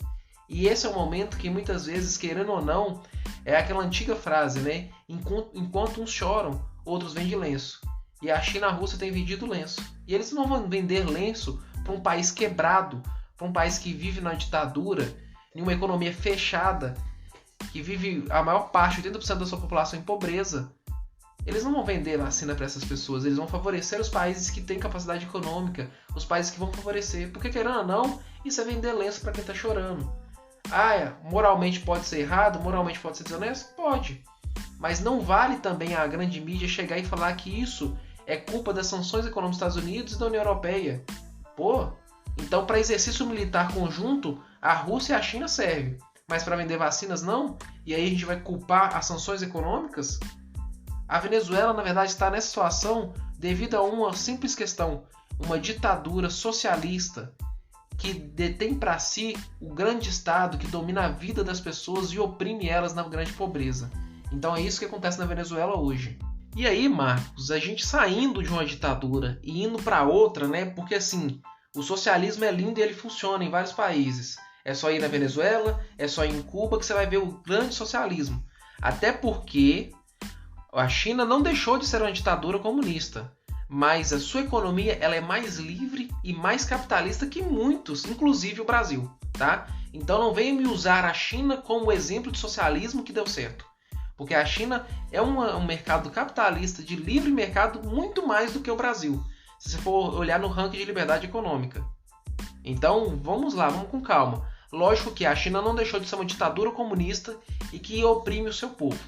Speaker 1: E esse é o momento que muitas vezes, querendo ou não, é aquela antiga frase, né? Enquanto uns choram, outros vendem lenço. E a China e a Rússia têm vendido lenço. E eles não vão vender lenço para um país quebrado, para um país que vive na ditadura, em uma economia fechada, que vive a maior parte, 80% da sua população em pobreza. Eles não vão vender vacina para essas pessoas, eles vão favorecer os países que têm capacidade econômica, os países que vão favorecer. Porque, querendo ou não, isso é vender lenço para quem está chorando. Moralmente pode ser errado, moralmente pode ser desonesto? Pode. Mas não vale também a grande mídia chegar e falar que isso é culpa das sanções econômicas dos Estados Unidos e da União Europeia. Então para exercício militar conjunto, a Rússia e a China servem. Mas para vender vacinas não? E aí a gente vai culpar as sanções econômicas? A Venezuela, na verdade, está nessa situação devido a uma simples questão. Uma ditadura socialista que detém para si o grande Estado que domina a vida das pessoas e oprime elas na grande pobreza. Então é isso que acontece na Venezuela hoje. E aí, Marcos, a gente saindo de uma ditadura e indo para outra, né? Porque assim, o socialismo é lindo e ele funciona em vários países. É só ir na Venezuela, é só ir em Cuba que você vai ver o grande socialismo. Até porque a China não deixou de ser uma ditadura comunista, mas a sua economia ela é mais livre e mais capitalista que muitos, inclusive o Brasil, tá? Então não venha me usar a China como exemplo de socialismo que deu certo, porque a China é um mercado capitalista de livre mercado muito mais do que o Brasil, se você for olhar no ranking de liberdade econômica. Então vamos lá, vamos com calma. Lógico que a China não deixou de ser uma ditadura comunista e que oprime o seu povo.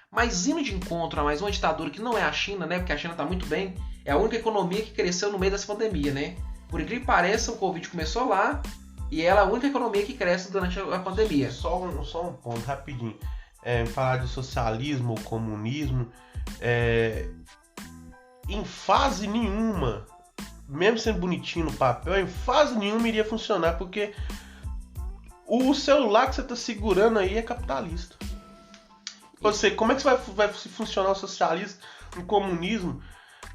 Speaker 1: Mas indo de encontro a mais uma ditadura que não é a China, né? Porque a China está muito bem, é a única economia que cresceu no meio dessa pandemia, né? Por incrível que pareça, o Covid começou lá e ela é a única economia que cresce durante a pandemia.
Speaker 2: Só um ponto, rapidinho. Falar de socialismo ou comunismo, em fase nenhuma, mesmo sendo bonitinho no papel, em fase nenhuma iria funcionar, porque o celular que você está segurando aí é capitalista. Como é que vai funcionar o socialismo, o comunismo,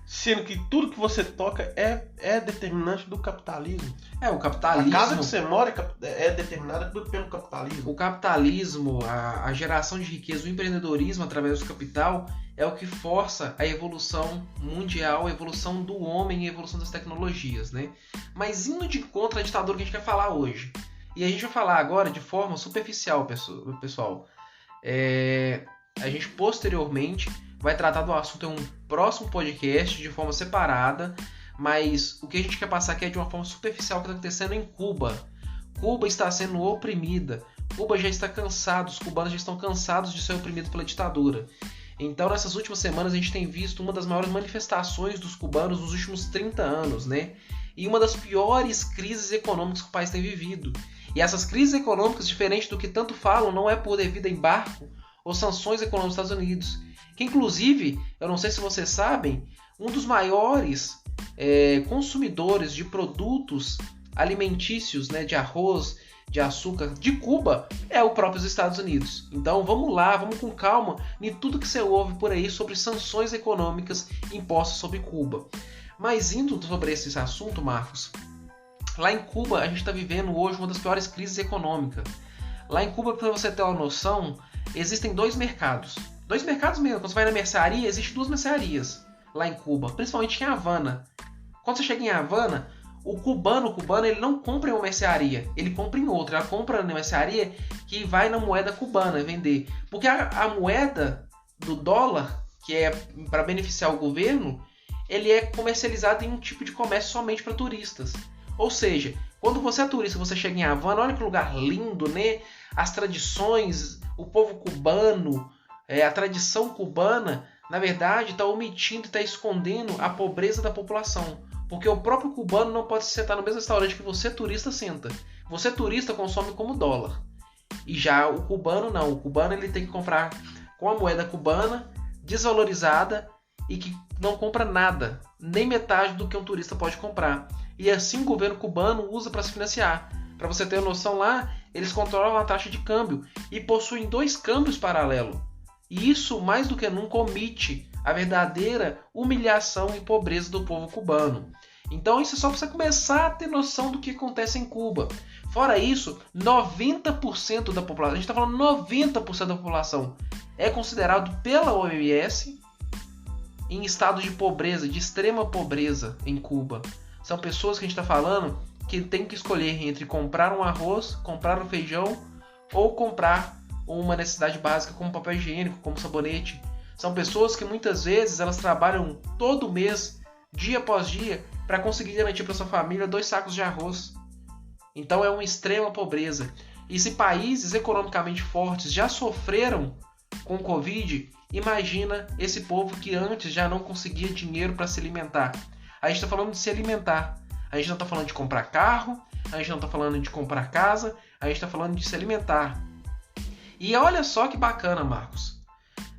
Speaker 2: sendo que tudo que você toca é determinante do capitalismo?
Speaker 1: O capitalismo...
Speaker 2: A casa que você mora é determinada pelo capitalismo.
Speaker 1: O capitalismo, a geração de riqueza, o empreendedorismo através do capital é o que força a evolução mundial, a evolução do homem e a evolução das tecnologias, né? Mas indo de encontro à ditadura que a gente quer falar hoje. E a gente vai falar agora de forma superficial, pessoal. A gente posteriormente vai tratar do assunto em um próximo podcast de forma separada, mas o que a gente quer passar aqui é de uma forma superficial o que está acontecendo em Cuba. Cuba está sendo oprimida, Cuba já está cansado, os cubanos já estão cansados de ser oprimidos pela ditadura. Então nessas últimas semanas a gente tem visto uma das maiores manifestações dos cubanos nos últimos 30 anos, né? E uma das piores crises econômicas que o país tem vivido. E essas crises econômicas, diferente do que tanto falam, não é por devido a embargo ou sanções econômicas dos Estados Unidos. Que inclusive, eu não sei se vocês sabem, um dos maiores consumidores de produtos alimentícios, né, de arroz, de açúcar, de Cuba, é o próprio Estados Unidos. Então vamos lá, vamos com calma em tudo que você ouve por aí sobre sanções econômicas impostas sobre Cuba. Mas indo sobre esse assunto, Marcos, lá em Cuba a gente está vivendo hoje uma das piores crises econômicas. Lá em Cuba, para você ter uma noção, existem dois mercados. Dois mercados mesmo. Quando você vai na mercearia, existem duas mercearias lá em Cuba, principalmente em Havana. Quando você chega em Havana, o cubano ele não compra em uma mercearia, ele compra em outra. Ela compra na mercearia que vai na moeda cubana vender. Porque a moeda do dólar, que é para beneficiar o governo, ele é comercializado em um tipo de comércio somente para turistas. Ou seja, quando você é turista, você chega em Havana, olha que lugar lindo, né? As tradições, o povo cubano, a tradição cubana, na verdade, está omitindo e está escondendo a pobreza da população. Porque o próprio cubano não pode se sentar no mesmo restaurante que você, turista, senta. Você, turista, consome como dólar. E já o cubano não. O cubano ele tem que comprar com a moeda cubana, desvalorizada, e que não compra nada, nem metade do que um turista pode comprar. E assim o governo cubano usa para se financiar. Para você ter uma noção lá, eles controlam a taxa de câmbio e possuem 2 câmbios paralelos. E isso, mais do que nunca, omite a verdadeira humilhação e pobreza do povo cubano. Então isso é só para você começar a ter noção do que acontece em Cuba. Fora isso, 90% da população, a gente está falando 90% da população, é considerado pela OMS em estado de pobreza, de extrema pobreza em Cuba. São pessoas que a gente está falando que tem que escolher entre comprar um arroz, comprar um feijão ou comprar uma necessidade básica como papel higiênico, como sabonete. São pessoas que muitas vezes elas trabalham todo mês, dia após dia, para conseguir garantir para sua família 2 sacos de arroz. Então é uma extrema pobreza. E se países economicamente fortes já sofreram com o Covid, imagina esse povo que antes já não conseguia dinheiro para se alimentar. A gente está falando de se alimentar. A gente não está falando de comprar carro, a gente não está falando de comprar casa, a gente está falando de se alimentar. E olha só que bacana, Marcos.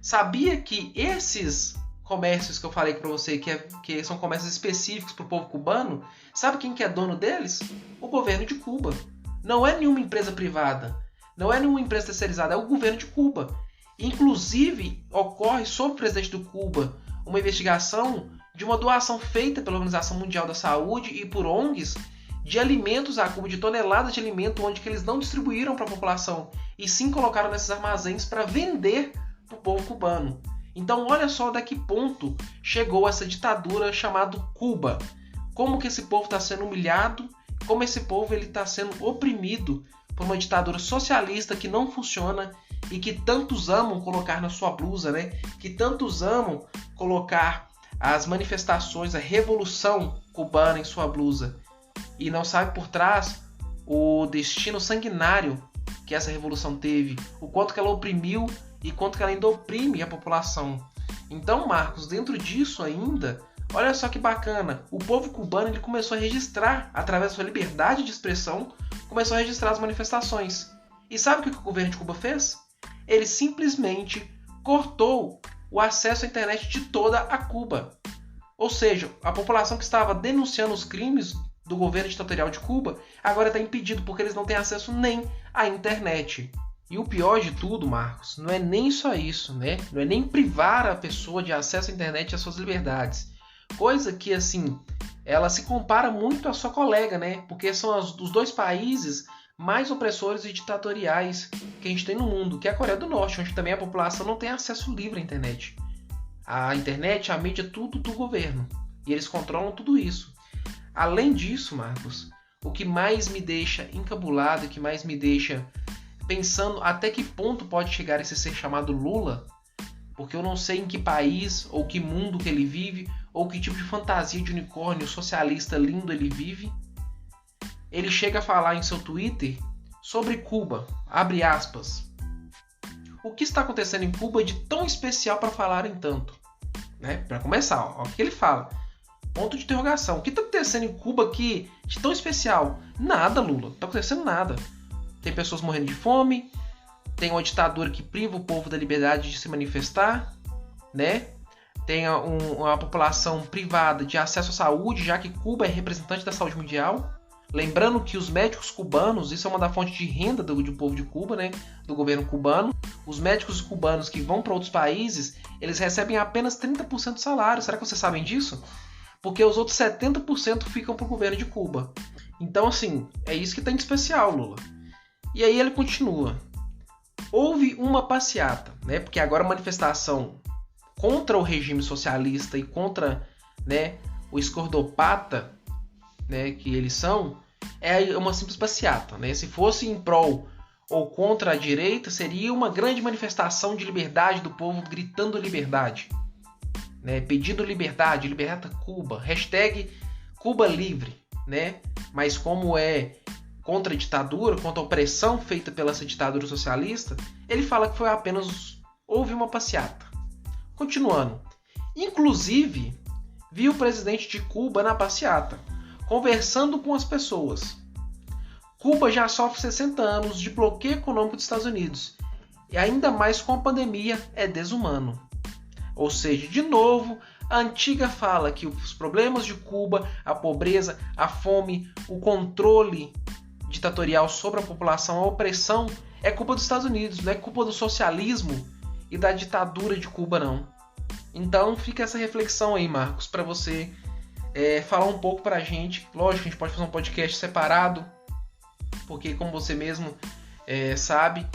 Speaker 1: Sabia que esses comércios que eu falei para você, que são comércios específicos para o povo cubano, sabe quem que é dono deles? O governo de Cuba. Não é nenhuma empresa privada, não é nenhuma empresa terceirizada, é o governo de Cuba. Inclusive, ocorre sobre o presidente do Cuba uma investigação de uma doação feita pela Organização Mundial da Saúde e por ONGs de alimentos a Cuba, de toneladas de alimento, onde que eles não distribuíram para a população, e sim colocaram nesses armazéns para vender para o povo cubano. Então olha só até que ponto chegou essa ditadura chamada Cuba. Como que esse povo está sendo humilhado, como esse povo está sendo oprimido por uma ditadura socialista que não funciona e que tantos amam colocar na sua blusa, né? Que tantos amam colocar as manifestações, a revolução cubana em sua blusa. E não sabe por trás o destino sanguinário que essa revolução teve, o quanto que ela oprimiu e quanto que ela ainda oprime a população. Então, Marcos, dentro disso ainda, olha só que bacana, o povo cubano ele começou a registrar, através da sua liberdade de expressão, começou a registrar as manifestações. E sabe o que o governo de Cuba fez? Ele simplesmente cortou o acesso à internet de toda a Cuba. Ou seja, a população que estava denunciando os crimes do governo ditatorial de Cuba agora está impedido porque eles não têm acesso nem à internet. E o pior de tudo, Marcos, não é nem só isso, né? Não é nem privar a pessoa de acesso à internet e às suas liberdades. Coisa que, assim, ela se compara muito à sua colega, né? Porque são os 2 países mais opressores e ditatoriais que a gente tem no mundo, que é a Coreia do Norte, onde também a população não tem acesso livre à internet. A internet, a mídia, tudo do governo. E eles controlam tudo isso. Além disso, Marcos, o que mais me deixa encabulado, o que mais me deixa pensando até que ponto pode chegar esse ser chamado Lula, porque eu não sei em que país ou que mundo que ele vive, ou que tipo de fantasia de unicórnio socialista lindo ele vive. Ele chega a falar em seu Twitter sobre Cuba, abre aspas. O que está acontecendo em Cuba de tão especial para falarem tanto? Né? Para começar, ó, o que ele fala? Ponto de interrogação. O que está acontecendo em Cuba aqui de tão especial? Nada, Lula. Não está acontecendo nada. Tem pessoas morrendo de fome, tem uma ditadura que priva o povo da liberdade de se manifestar, né? Tem uma população privada de acesso à saúde, já que Cuba é representante da saúde mundial. Lembrando que os médicos cubanos, isso é uma da fonte de renda do povo de Cuba, né? Do governo cubano. Os médicos cubanos que vão para outros países, eles recebem apenas 30% do salário. Será que vocês sabem disso? Porque os outros 70% ficam para o governo de Cuba. Então, assim, é isso que tem de especial, Lula. E aí ele continua. Houve uma passeata, né? Porque agora a manifestação contra o regime socialista e contra, né, o escordopata, né, que eles são, é uma simples passeata, né? Se fosse em prol ou contra a direita, seria uma grande manifestação de liberdade do povo gritando liberdade, né? Pedindo liberdade, liberta Cuba, hashtag Cuba livre, né? Mas como é contra a ditadura, contra a opressão feita pela essa ditadura socialista, ele fala que foi apenas houve uma passeata. Continuando. Inclusive, vi o presidente de Cuba na passeata, conversando com as pessoas. Cuba já sofre 60 anos de bloqueio econômico dos Estados Unidos. E ainda mais com a pandemia, é desumano. Ou seja, de novo, a antiga fala que os problemas de Cuba, a pobreza, a fome, o controle ditatorial sobre a população, a opressão, é culpa dos Estados Unidos, não é culpa do socialismo e da ditadura de Cuba, não. Então fica essa reflexão aí, Marcos, para você falar um pouco pra gente. Lógico, a gente pode fazer um podcast separado, porque como você mesmo sabe,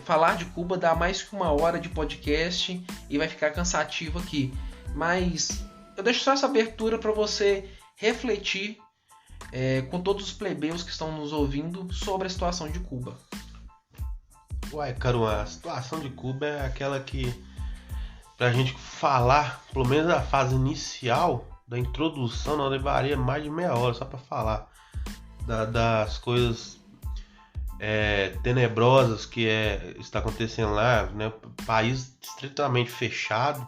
Speaker 1: falar de Cuba dá mais que 1 hora de podcast e vai ficar cansativo aqui. Mas eu deixo só essa abertura para você refletir com todos os plebeus que estão nos ouvindo sobre a situação de Cuba.
Speaker 2: Uai, Caruana, a situação de Cuba é aquela que, pra gente falar, pelo menos a fase inicial da introdução, não levaria mais de meia hora só para falar das coisas tenebrosas que está acontecendo lá, né? País estritamente fechado,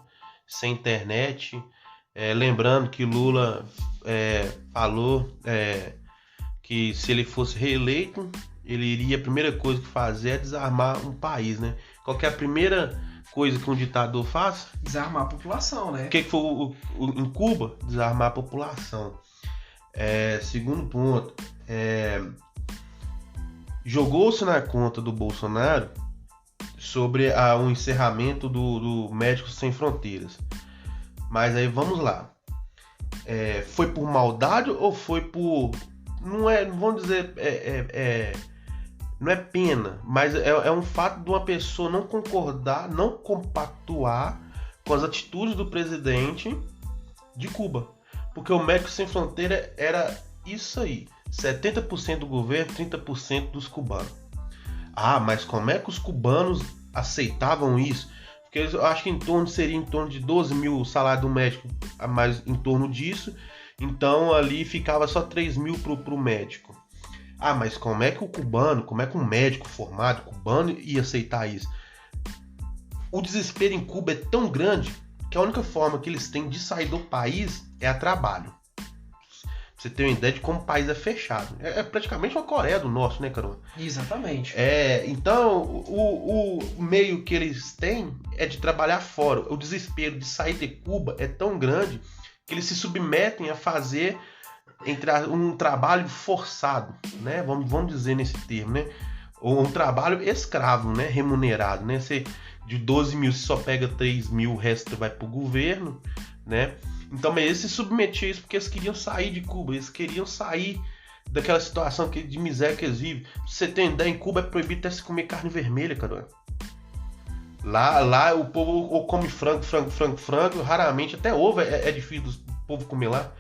Speaker 2: sem internet. Lembrando que Lula falou que se ele fosse reeleito, ele iria, a primeira coisa que fazer é desarmar um país, né? Qual que é a primeira coisa que um ditador faz?
Speaker 1: Desarmar a população, né?
Speaker 2: O que foi em Cuba? Desarmar a população. Segundo ponto, jogou-se na conta do Bolsonaro sobre um encerramento do Médicos Sem Fronteiras. Mas aí vamos lá. Foi por maldade ou foi por... Não vamos dizer... não é pena, mas é um fato de uma pessoa não concordar, não compactuar com as atitudes do presidente de Cuba. Porque o Médicos Sem Fronteira era isso aí. 70% do governo, 30% dos cubanos. Mas como é que os cubanos aceitavam isso? Porque eu acho que seria em torno de 12 mil salários do médico, mais em torno disso. Então ali ficava só 3 mil pro médico. Mas como é que um médico formado cubano ia aceitar isso? O desespero em Cuba é tão grande que a única forma que eles têm de sair do país é a trabalho. Pra você ter uma ideia de como o país é fechado. É praticamente uma Coreia do Norte, né, Carol?
Speaker 1: Exatamente.
Speaker 2: Então, o meio que eles têm é de trabalhar fora. O desespero de sair de Cuba é tão grande que eles se submetem a fazer um trabalho forçado, né? Vamos dizer nesse termo, né? Ou um trabalho escravo, né? Remunerado, né? De 12 mil você só pega 3 mil, o resto vai pro governo, né? Então, mas eles se submetiam a isso porque eles queriam sair de Cuba, eles queriam sair daquela situação de miséria que eles vivem. Se você tem ideia, em Cuba é proibido até se comer carne vermelha, cara. Lá o povo ou come frango, raramente, até ovo é difícil do povo comer lá.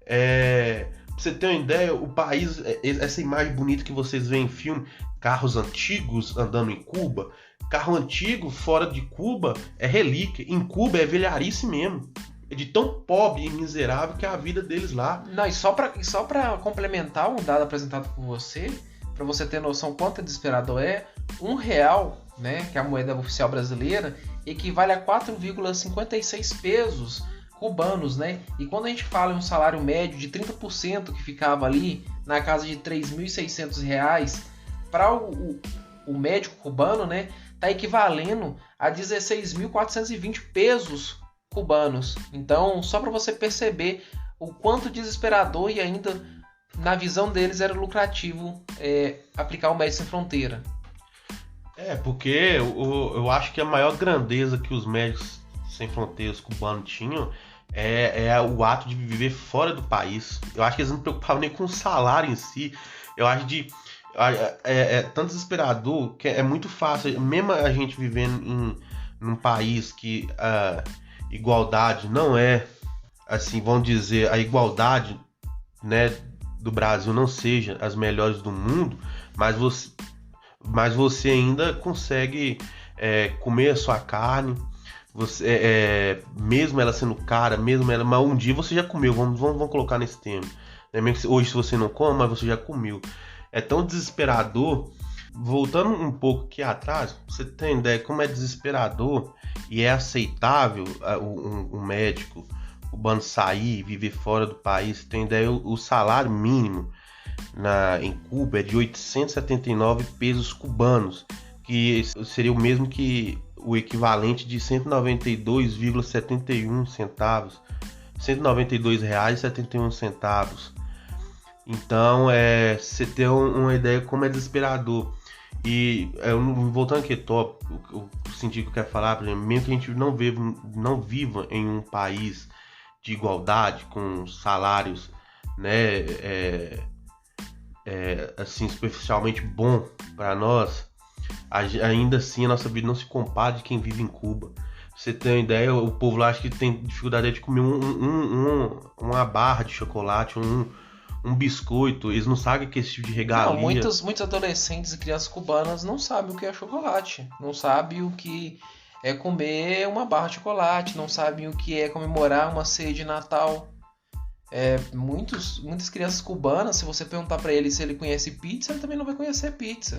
Speaker 2: Pra você ter uma ideia, o país, essa imagem bonita que vocês veem em filme, carros antigos andando em Cuba, carro antigo fora de Cuba é relíquia, em Cuba é velharice mesmo. É de tão pobre e miserável que é a vida deles lá.
Speaker 1: Não, e só pra complementar um dado apresentado por você, pra você ter noção quanto é desesperador R$1, né, que é a moeda oficial brasileira, equivale a 4,56 pesos cubanos, né? E quando a gente fala em um salário médio de 30% que ficava ali na casa de R$3.600, para o médico cubano, né, tá equivalendo a 16.420 pesos cubanos. Então, só para você perceber o quanto desesperador e ainda na visão deles era lucrativo aplicar o Médicos Sem Fronteira.
Speaker 2: Porque eu acho que a maior grandeza que os Médicos Sem Fronteiras cubanos tinham é o ato de viver fora do país. Eu acho que eles não se preocupavam nem com o salário em si. Eu acho tão desesperador que é muito fácil, mesmo a gente vivendo num país que igualdade não é, assim, vamos dizer, a igualdade, né, do Brasil não seja as melhores do mundo, mas você ainda consegue comer a sua carne, mesmo ela sendo cara, mas um dia você já comeu, vamos colocar nesse termo, Né? Mesmo que hoje você não come, mas você já comeu. É tão desesperador. Voltando um pouco aqui atrás, pra você ter ideia como é desesperador e é aceitável um médico cubano sair, viver fora do país. Você tem ideia, o salário mínimo em Cuba é de 879 pesos cubanos, que seria o mesmo que o equivalente de 192,71 centavos, R$ 192,71. Então, você tem uma ideia como é desesperador. E voltando aqui, o sentido que eu quero falar, por exemplo, mesmo que a gente não viva em um país de igualdade, com salários, né, assim, superficialmente bom para nós, ainda assim a nossa vida não se compara de quem vive em Cuba. Você tem uma ideia, o povo lá acho que tem dificuldade de comer uma barra de chocolate, um biscoito, eles não sabem que esse tipo de regalia.
Speaker 1: Não, muitos adolescentes e crianças cubanas não sabem o que é chocolate, não sabem o que é comer uma barra de chocolate, não sabem o que é comemorar uma ceia de Natal. Muitas crianças cubanas, se você perguntar para ele se ele conhece pizza, ele também não vai conhecer pizza,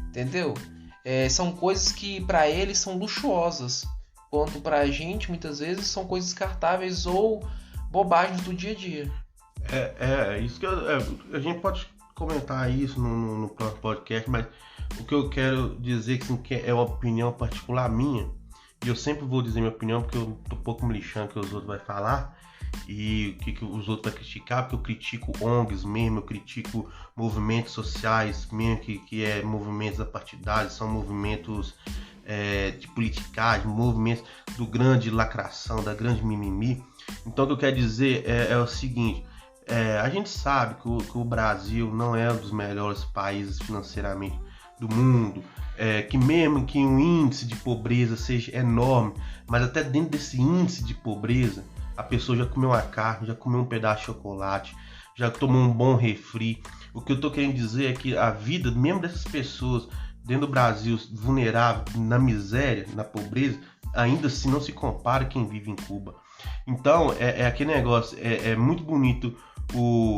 Speaker 1: entendeu? São coisas que para eles são luxuosas, quanto para a gente muitas vezes são coisas descartáveis ou bobagens do dia a dia.
Speaker 2: Isso que a gente pode comentar isso no próximo podcast, mas o que eu quero dizer que é uma opinião particular minha, e eu sempre vou dizer minha opinião porque eu tô um pouco me lixando que os outros vão falar e o que os outros vão criticar, porque eu critico ONGs mesmo, eu critico movimentos sociais mesmo, que é movimentos apartidários, são movimentos de politicagem, movimentos do grande lacração, da grande mimimi. Então o que eu quero dizer é o seguinte: a gente sabe que o Brasil não é um dos melhores países financeiramente do mundo, que mesmo que o índice de pobreza seja enorme, mas até dentro desse índice de pobreza, a pessoa já comeu uma carne, já comeu um pedaço de chocolate, já tomou um bom refri. O que eu estou querendo dizer é que a vida, mesmo dessas pessoas dentro do Brasil, vulnerável, na miséria, na pobreza, ainda assim não se compara a quem vive em Cuba. Então, aquele negócio, é muito bonito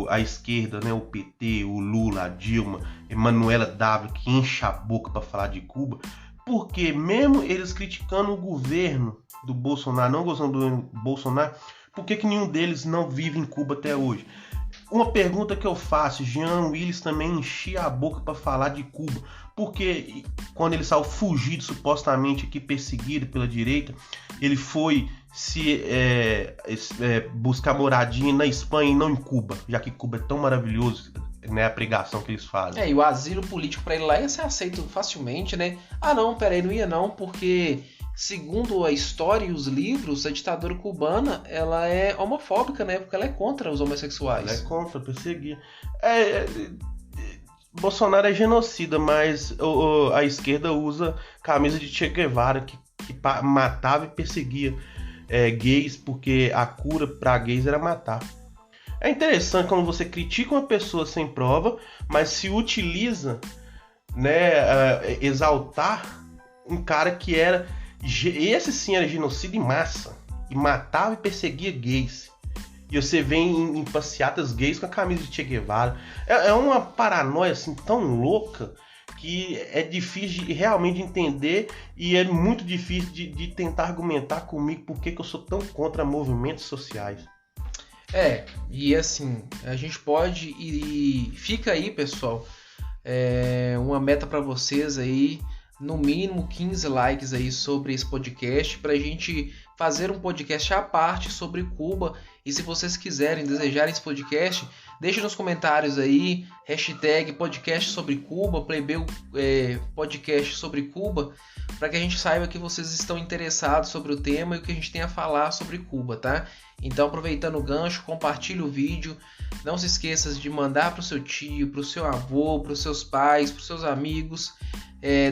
Speaker 2: a esquerda, né, o PT, o Lula, a Dilma, Emanuela W, que enche a boca para falar de Cuba, porque mesmo eles criticando o governo do Bolsonaro, não gostando do Bolsonaro, por que nenhum deles não vive em Cuba até hoje? Uma pergunta que eu faço: Jean Willis também enchia a boca para falar de Cuba, porque quando ele saiu fugido, supostamente aqui perseguido pela direita, ele foi buscar moradia na Espanha e não em Cuba, já que Cuba é tão maravilhoso, né, a pregação que eles fazem.
Speaker 1: E o asilo político para ele lá ia ser aceito facilmente, né? Não, peraí, não ia não, porque segundo a história e os livros, a ditadura cubana, ela é homofóbica, né? Porque ela é contra os homossexuais.
Speaker 2: Ela é contra, perseguir. Bolsonaro é genocida, mas a esquerda usa camisa de Che Guevara, que matava e perseguia gays, porque a cura para gays era matar. É interessante quando você critica uma pessoa sem prova, mas se utiliza, né, exaltar um cara que esse sim era genocida em massa, e matava e perseguia gays. E você vem em passeatas gays com a camisa de Che Guevara. É uma paranoia assim tão louca que é difícil de realmente entender, e é muito difícil de tentar argumentar comigo por que eu sou tão contra movimentos sociais.
Speaker 1: E assim, a gente pode, e fica aí, pessoal, uma meta para vocês aí, no mínimo 15 likes aí sobre esse podcast, pra gente fazer um podcast à parte sobre Cuba. E se vocês quiserem, desejarem esse podcast, deixe nos comentários aí, hashtag podcast sobre Cuba, Plebeu podcast sobre Cuba, para que a gente saiba que vocês estão interessados sobre o tema e o que a gente tem a falar sobre Cuba, tá? Então, aproveitando o gancho, compartilhe o vídeo, não se esqueça de mandar para o seu tio, para o seu avô, para os seus pais, para os seus amigos,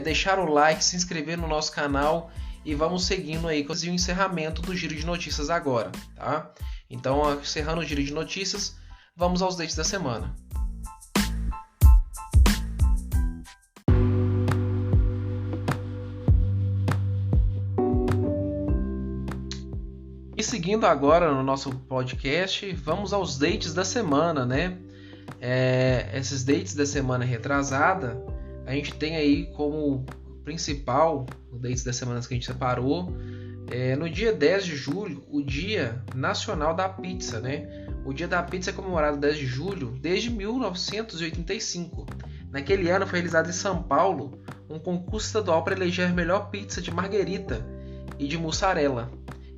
Speaker 1: deixar o like, se inscrever no nosso canal, e vamos seguindo aí com o encerramento do Giro de Notícias agora, tá? Então, encerrando o Giro de Notícias, vamos aos dates da semana. seguindo agora no nosso podcast, vamos aos dates da semana, né? Esses dates da semana retrasada, a gente tem aí como principal, o dates das semanas que a gente separou, no dia 10 de julho, o Dia Nacional da Pizza, né? O Dia da Pizza é comemorado 10 de julho desde 1985. Naquele ano foi realizado em São Paulo um concurso estadual para eleger a melhor pizza de marguerita e de mussarela.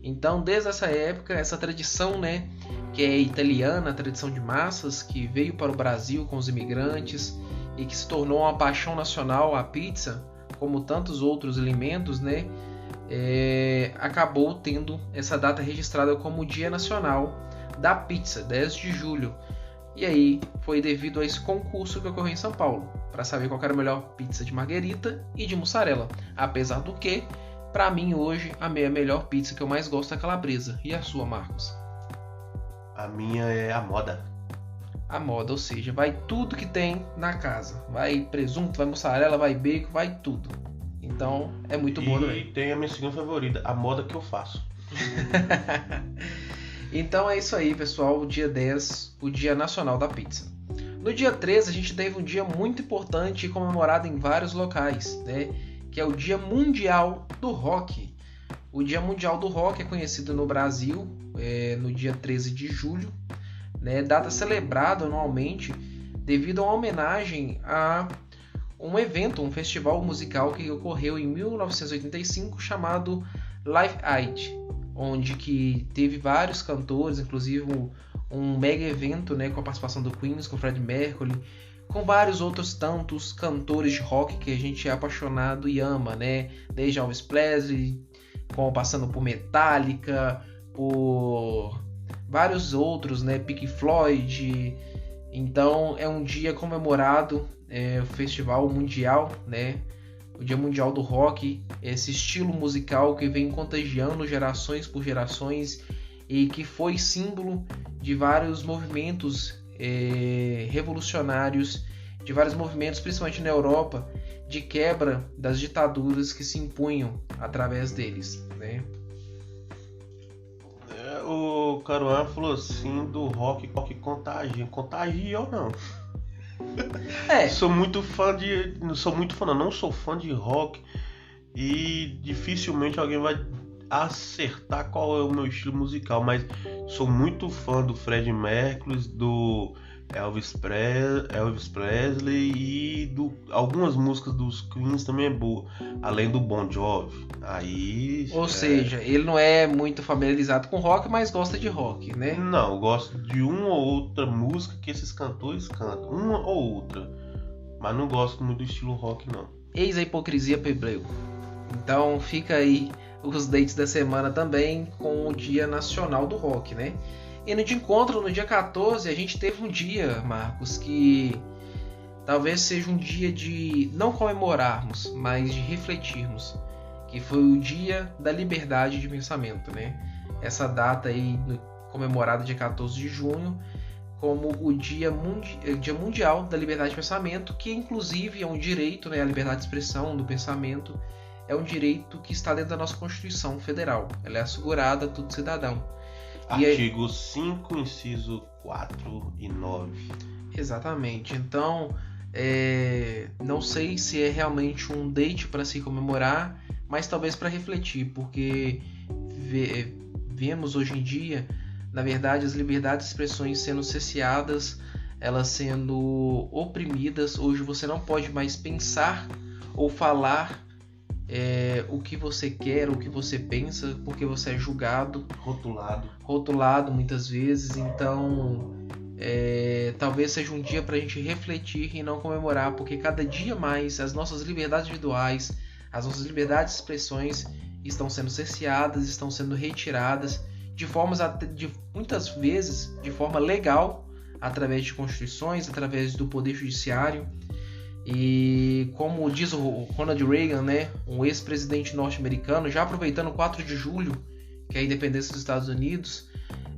Speaker 1: Então, desde essa época, essa tradição, né, que é italiana, a tradição de massas, que veio para o Brasil com os imigrantes e que se tornou uma paixão nacional, a pizza, como tantos outros alimentos, né, acabou tendo essa data registrada como o Dia Nacional da Pizza, 10 de julho. E aí foi devido a esse concurso que ocorreu em São Paulo, para saber qual era a melhor pizza de marguerita e de mussarela. Apesar do que, para mim hoje, a melhor pizza que eu mais gosto é a calabresa. E a sua, Marcos?
Speaker 2: A minha é a moda.
Speaker 1: A moda, ou seja, vai tudo que tem na casa. Vai presunto, vai mussarela, vai bacon, vai tudo. Então é muito bom também.
Speaker 2: E tem a minha segunda favorita, a moda que eu faço.
Speaker 1: Então é isso aí, pessoal. O dia 10, o Dia Nacional da Pizza. No dia 13, a gente teve um dia muito importante e comemorado em vários locais, né? Que é o Dia Mundial do Rock. O Dia Mundial do Rock é conhecido no Brasil no dia 13 de julho, né? Data celebrada anualmente devido a uma homenagem a um evento, um festival musical que ocorreu em 1985 chamado Live Aid, onde que teve vários cantores, inclusive um mega evento, né, com a participação do Queen, com o Freddie Mercury, com vários outros tantos cantores de rock que a gente é apaixonado e ama, né? Desde Elvis Presley, passando por Metallica, por vários outros, né? Pink Floyd. Então é um dia comemorado, o festival mundial, né? O Dia Mundial do Rock, esse estilo musical que vem contagiando gerações por gerações e que foi símbolo de vários movimentos revolucionários, de vários movimentos, principalmente na Europa, de quebra das ditaduras que se impunham através deles, né?
Speaker 2: O Caruana falou assim do rock contagia ou não? Não sou fã de rock e dificilmente alguém vai acertar qual é o meu estilo musical, mas sou muito fã do Freddie Mercury, do Elvis Presley e algumas músicas dos Queens também é boa, além do Bon Jovi.
Speaker 1: Ou seja, ele não é muito familiarizado com rock, mas gosta de rock, né?
Speaker 2: Não, eu gosto de uma ou outra música que esses cantores cantam, uma ou outra, mas não gosto muito do estilo rock, não.
Speaker 1: Eis a hipocrisia, Pebreu. Então fica aí os dates da semana também com o Dia Nacional do Rock, né? E no de encontro, no dia 14, a gente teve um dia, Marcos, que talvez seja um dia de não comemorarmos, mas de refletirmos, que foi o Dia da Liberdade de Pensamento, né? Essa data aí comemorada dia 14 de junho como o Dia Mundial da Liberdade de Pensamento, que inclusive é um direito, né? A liberdade de expressão do pensamento é um direito que está dentro da nossa Constituição Federal. Ela é assegurada a todo cidadão.
Speaker 2: Artigo 5, inciso 4 e 9.
Speaker 1: Exatamente. Então, não sei se é realmente um date para se comemorar, mas talvez para refletir, porque vemos hoje em dia, na verdade, as liberdades de expressões sendo cerceadas, elas sendo oprimidas. Hoje você não pode mais pensar ou falar o que você quer, o que você pensa, porque você é julgado, rotulado muitas vezes. Então talvez seja um dia para a gente refletir e não comemorar, porque cada dia mais as nossas liberdades individuais, as nossas liberdades de expressões estão sendo cerceadas, estão sendo retiradas muitas vezes de forma legal, através de constituições, através do poder judiciário. E como diz o Ronald Reagan, né, um ex-presidente norte-americano, já aproveitando o 4 de julho, que é a independência dos Estados Unidos,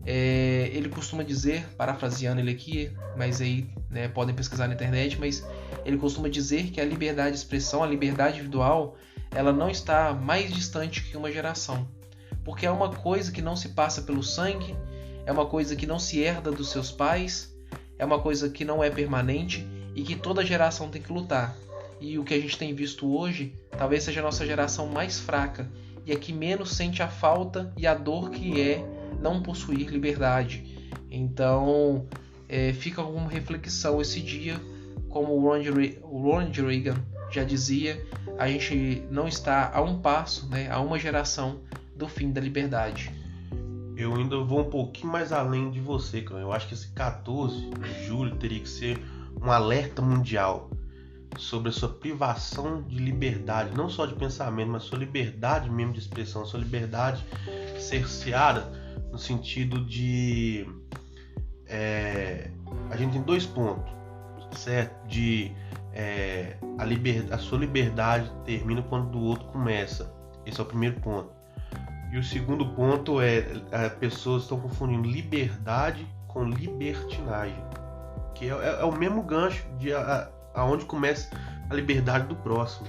Speaker 1: ele costuma dizer, parafraseando ele aqui, mas aí, né, podem pesquisar na internet, mas ele costuma dizer que a liberdade de expressão, a liberdade individual, ela não está mais distante que uma geração. porque é uma coisa que não se passa pelo sangue, é uma coisa que não se herda dos seus pais, é uma coisa que não é permanente e que toda geração tem que lutar. E o que a gente tem visto hoje talvez seja a nossa geração mais fraca e a que menos sente a falta e a dor que é não possuir liberdade. Então fica como reflexão esse dia, como o Ronald Reagan já dizia, a gente não está a um passo, né, a uma geração do fim da liberdade.
Speaker 2: Eu ainda vou um pouquinho mais além de você, cara. Eu acho que esse 14 de julho teria que ser um alerta mundial sobre a sua privação de liberdade, não só de pensamento, mas sua liberdade mesmo de expressão, sua liberdade cerceada, no sentido de a gente tem 2 pontos, certo? De a sua liberdade termina quando do outro começa. Esse é o primeiro ponto. E o segundo ponto as pessoas estão confundindo liberdade com libertinagem, que é o mesmo gancho de aonde começa a liberdade do próximo.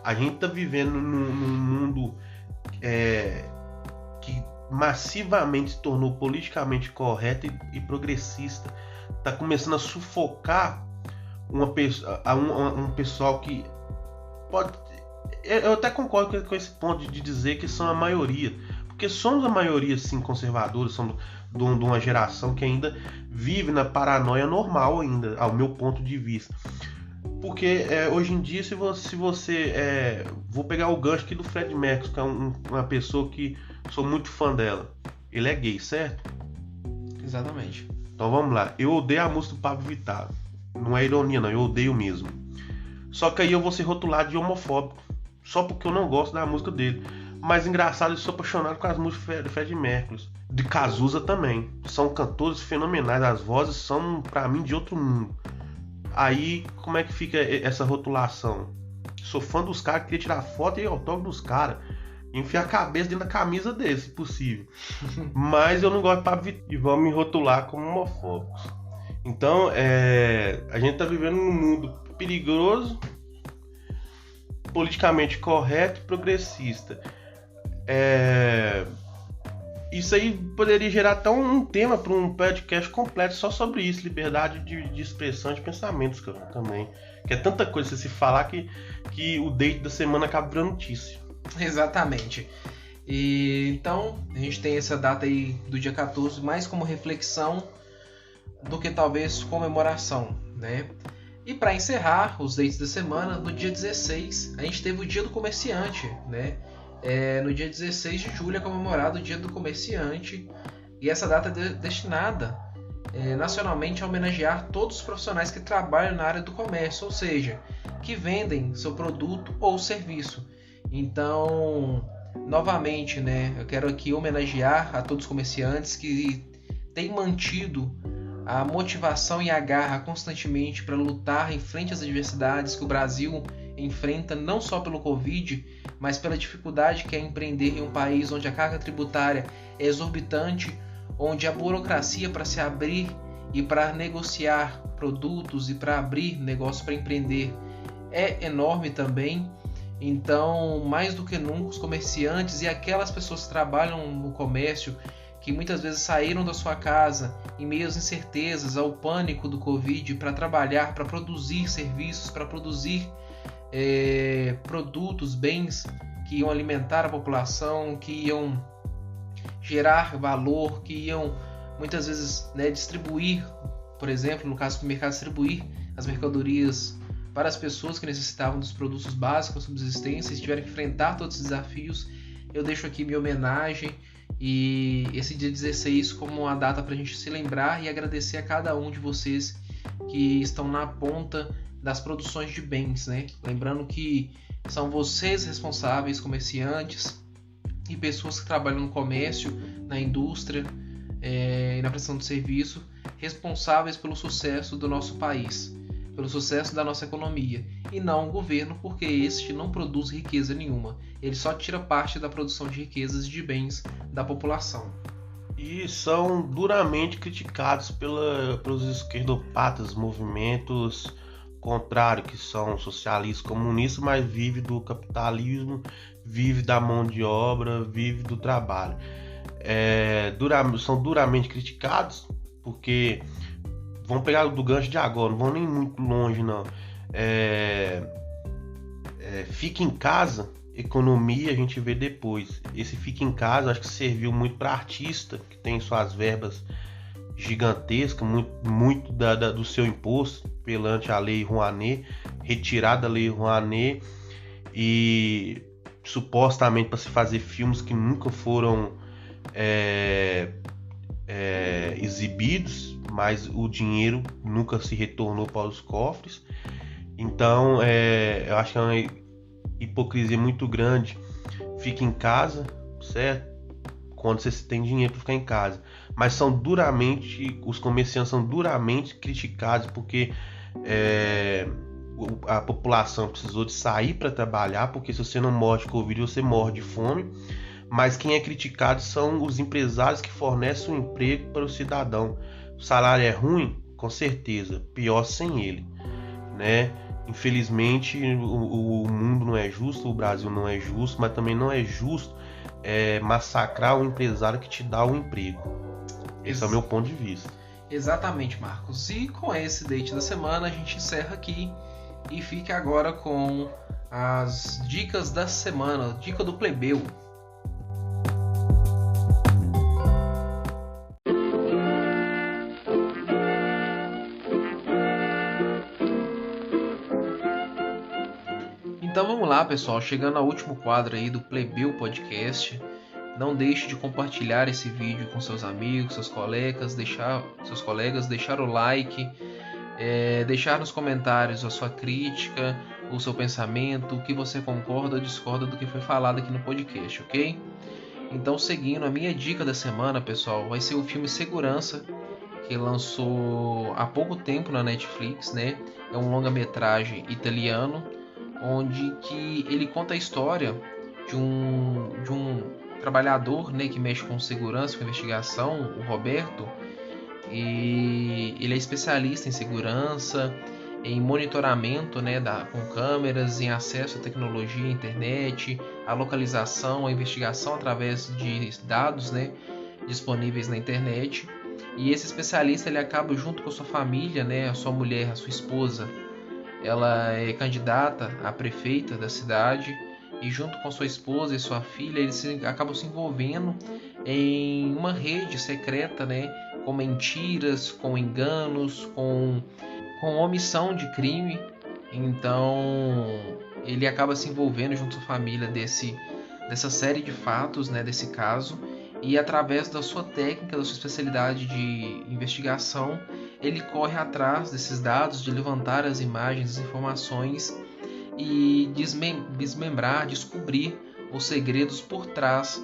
Speaker 2: A gente está vivendo num mundo que massivamente se tornou politicamente correto e progressista. Está começando a sufocar um pessoal que pode... Eu até concordo com esse ponto de dizer que são a maioria, porque somos a maioria sim conservadores, somos de uma geração que ainda vive na paranoia normal ainda, ao meu ponto de vista. Porque hoje em dia, se você vou pegar o gancho aqui do Fred Mercury, que é uma pessoa que sou muito fã dela. Ele é gay, certo?
Speaker 1: Exatamente.
Speaker 2: Então vamos lá. Eu odeio a música do Pablo Vittar. Não é ironia não, eu odeio mesmo. Só que aí eu vou ser rotulado de homofóbico, só porque eu não gosto da música dele. Mas engraçado, eu sou apaixonado com as músicas do Fred Mercury, de Cazuza também. São cantores fenomenais, as vozes são pra mim de outro mundo. Aí como é que fica essa rotulação? Sou fã dos caras, queria tirar foto e autógrafo dos caras, enfiar a cabeça dentro da camisa dele, se possível. Mas eu não gosto de Pablo Vittar e vão me rotular como homofóbicos. Então a gente tá vivendo num mundo perigoso, politicamente correto e progressista. Isso aí poderia gerar até um tema para um podcast completo só sobre isso, liberdade de expressão de pensamentos também. Que é tanta coisa se falar que o date da semana acaba virando notícia.
Speaker 1: Exatamente. E então a gente tem essa data aí do dia 14 mais como reflexão do que talvez comemoração, né? E para encerrar os dates da semana, no dia 16 a gente teve o Dia do Comerciante, né? No dia 16 de julho é comemorado o Dia do Comerciante, e essa data é destinada nacionalmente a homenagear todos os profissionais que trabalham na área do comércio, ou seja, que vendem seu produto ou serviço. Então, novamente, né, eu quero aqui homenagear a todos os comerciantes que têm mantido a motivação e a garra constantemente para lutar em frente às adversidades que o Brasil enfrenta, não só pelo Covid, mas pela dificuldade que é empreender em um país onde a carga tributária é exorbitante, onde a burocracia para se abrir e para negociar produtos e para abrir negócio para empreender é enorme também. Então, mais do que nunca, os comerciantes e aquelas pessoas que trabalham no comércio, que muitas vezes saíram da sua casa em meio às incertezas, ao pânico do Covid, para trabalhar, para produzir serviços, para produzir produtos, bens que iam alimentar a população, que iam gerar valor, que iam muitas vezes, né, distribuir, por exemplo, no caso do mercado, distribuir as mercadorias para as pessoas que necessitavam dos produtos básicos, subsistência, e tiveram que enfrentar todos esses desafios. Eu deixo aqui minha homenagem e esse dia 16 como uma data para a gente se lembrar e agradecer a cada um de vocês que estão na ponta das produções de bens, né? Lembrando que são vocês responsáveis, comerciantes e pessoas que trabalham no comércio, na indústria e na prestação de serviço, responsáveis pelo sucesso do nosso país, pelo sucesso da nossa economia, e não o governo, porque este não produz riqueza nenhuma, ele só tira parte da produção de riquezas e de bens da população.
Speaker 2: E são duramente criticados pelos esquerdopatas, movimentos contrário, que são socialistas, comunistas, mas vive do capitalismo, vive da mão de obra, vive do trabalho. São duramente criticados, porque vão pegar do gancho de agora, não vão nem muito longe não. Fica em casa, economia a gente vê depois. Esse fica em casa acho que serviu muito para artista que tem suas verbas gigantescas, muito do seu imposto perante a lei Rouanet, retirada da lei Rouanet, e supostamente para se fazer filmes que nunca foram exibidos, mas o dinheiro nunca se retornou para os cofres. Então eu acho que é uma hipocrisia muito grande. Fica em casa, certo? Quando você tem dinheiro para ficar em casa, mas os comerciantes são duramente criticados porque a população precisou de sair para trabalhar, porque se você não morre de Covid, você morre de fome. Mas quem é criticado são os empresários que fornecem o emprego para o cidadão. O salário é ruim? Com certeza, pior sem ele, né? Infelizmente o mundo não é justo, o Brasil não é justo, mas também não é justo massacrar o empresário que te dá o emprego. Esse é o meu ponto de vista.
Speaker 1: Exatamente, Marcos. E com esse date da semana a gente encerra aqui e fica agora com as dicas da semana, dica do plebeu. Então vamos lá, pessoal, chegando ao último quadro aí do Plebeu Podcast. Não deixe de compartilhar esse vídeo com seus amigos, seus colegas, deixar o like, deixar nos comentários a sua crítica, o seu pensamento, o que você concorda ou discorda do que foi falado aqui no podcast, ok? Então, seguindo, a minha dica da semana, pessoal, vai ser o filme Segurança, que lançou há pouco tempo na Netflix, né? É um longa-metragem italiano, onde que ele conta a história de um trabalhador, né, que mexe com segurança, com investigação, o Roberto, e ele é especialista em segurança, em monitoramento, né, com câmeras, em acesso à tecnologia, à internet, à localização, à investigação através de dados, né, disponíveis na internet. E esse especialista ele acaba junto com a sua família, né, a sua mulher, a sua esposa. Ela é candidata a prefeita da cidade e junto com sua esposa e sua filha eles acabam se envolvendo em uma rede secreta, né, com mentiras, com enganos, com omissão de crime. Então ele acaba se envolvendo junto com a família dessa série de fatos, né, desse caso, e através da sua técnica, da sua especialidade de investigação, ele corre atrás desses dados, de levantar as imagens, as informações e desmembrar, descobrir os segredos por trás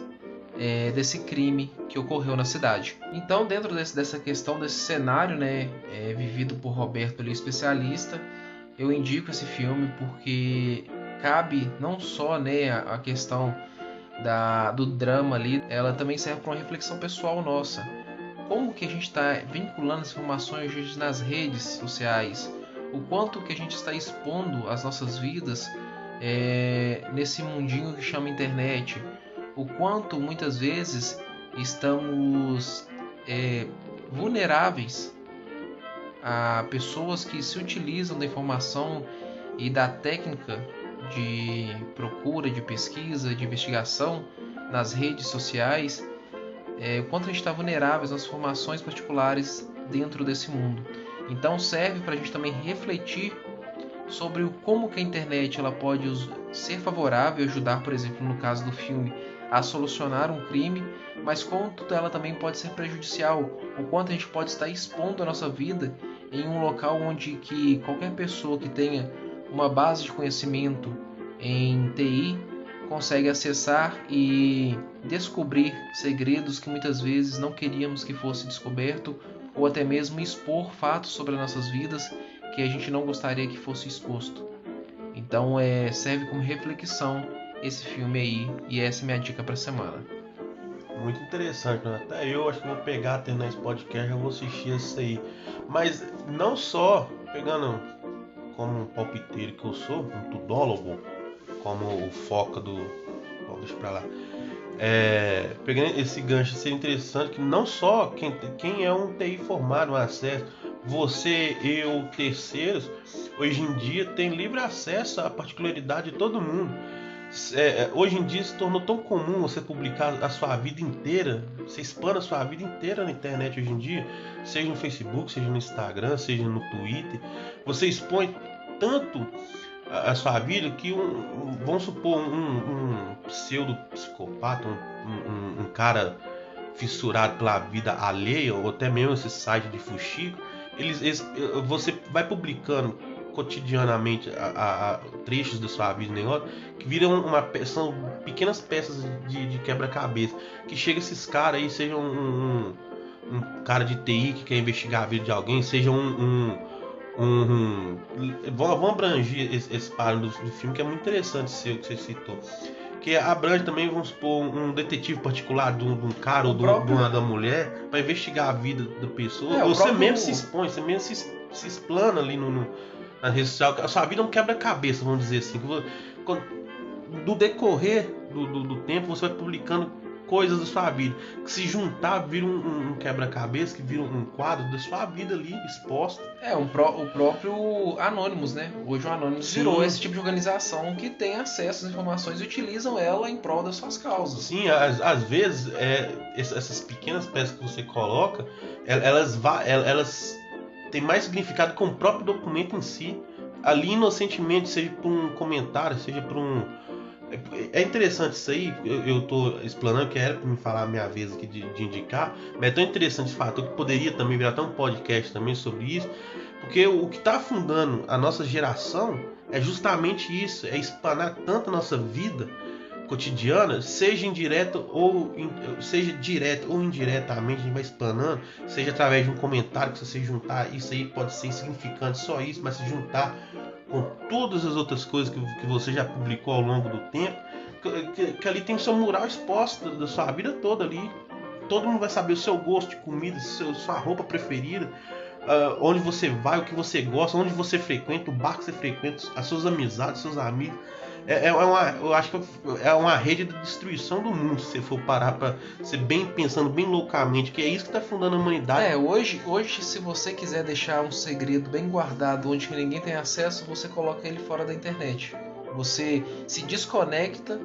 Speaker 1: desse crime que ocorreu na cidade. Então, dentro dessa questão, desse cenário, né, vivido por Roberto, ali, especialista, eu indico esse filme porque cabe não só, né, a questão do drama ali, ela também serve para uma reflexão pessoal nossa. Como que a gente está vinculando as informações hoje nas redes sociais? O quanto que a gente está expondo as nossas vidas nesse mundinho que chama internet? O quanto muitas vezes estamos vulneráveis a pessoas que se utilizam da informação e da técnica de procura, de pesquisa, de investigação nas redes sociais, o quanto a gente está vulnerável às nossas informações particulares dentro desse mundo. Então serve para a gente também refletir sobre como que a internet ela pode ser favorável e ajudar, por exemplo, no caso do filme, a solucionar um crime, mas quanto ela também pode ser prejudicial, o quanto a gente pode estar expondo a nossa vida em um local onde que qualquer pessoa que tenha uma base de conhecimento em TI consegue acessar e descobrir segredos que muitas vezes não queríamos que fosse descoberto, ou até mesmo expor fatos sobre as nossas vidas que a gente não gostaria que fosse exposto. Então serve como reflexão esse filme aí, e essa é a minha dica para a semana.
Speaker 2: Muito interessante, né? Até eu acho que vou pegar, terminar esse podcast, eu vou assistir isso aí. Mas não só pegando como um palpiteiro que eu sou, um tudólogo, como o Foca do... Bom, deixa pra lá. Pegando esse gancho, seria interessante que não só quem é um TI formado, um acesso, você, eu, terceiros, hoje em dia tem livre acesso à particularidade de todo mundo. Hoje em dia se tornou tão comum você publicar a sua vida inteira, você expõe a sua vida inteira na internet hoje em dia, seja no Facebook, seja no Instagram, seja no Twitter, você expõe tanto a sua vida que vamos supor um pseudo psicopata, um cara fissurado pela vida alheia, ou até mesmo esse site de fuxico, você vai publicando cotidianamente trechos da sua vida, negócio, que viram são pequenas peças de quebra-cabeça, que chega esses caras aí, seja um cara de TI que quer investigar a vida de alguém, seja vamos abranger esse parâmetro do filme, que é muito interessante o que você citou, que abrange também, vamos supor, um detetive particular de um cara ou de uma mulher, para investigar a vida da pessoa. Você mesmo se expõe, você mesmo se explana ali na rede social. A sua vida é um quebra-cabeça, vamos dizer assim. Do decorrer do tempo, você vai publicando coisas da sua vida, que se juntar vira um quebra-cabeça, que vira um quadro da sua vida ali exposta.
Speaker 1: O próprio Anonymous, né? Hoje o Anonymous virou esse tipo de organização que tem acesso às informações e utilizam ela em prol das suas causas.
Speaker 2: Sim, às vezes essas pequenas peças que você coloca, elas têm mais significado com o próprio documento em si. Ali inocentemente, seja por um comentário, seja por um... É interessante isso aí, eu estou explanando, que era para me falar a minha vez aqui de indicar, mas é tão interessante esse fator que poderia também virar até um podcast também sobre isso, porque o que está afundando a nossa geração é justamente isso, é espanar tanto a nossa vida cotidiana, seja direto ou indiretamente, a gente vai explanando, seja através de um comentário que você juntar, isso aí pode ser insignificante, só isso, mas se juntar com todas as outras coisas que você já publicou ao longo do tempo, que ali tem o seu mural exposto da sua vida toda ali. Todo mundo vai saber o seu gosto de comida, sua roupa preferida, onde você vai, o que você gosta, onde você frequenta, o bar que você frequenta, as suas amizades, seus amigos. Eu acho que é uma rede de destruição do mundo, se você for parar para ser pensando bem loucamente, que é isso que está fundando a humanidade.
Speaker 1: Hoje, se você quiser deixar um segredo bem guardado, onde ninguém tem acesso, você coloca ele fora da internet. Você se desconecta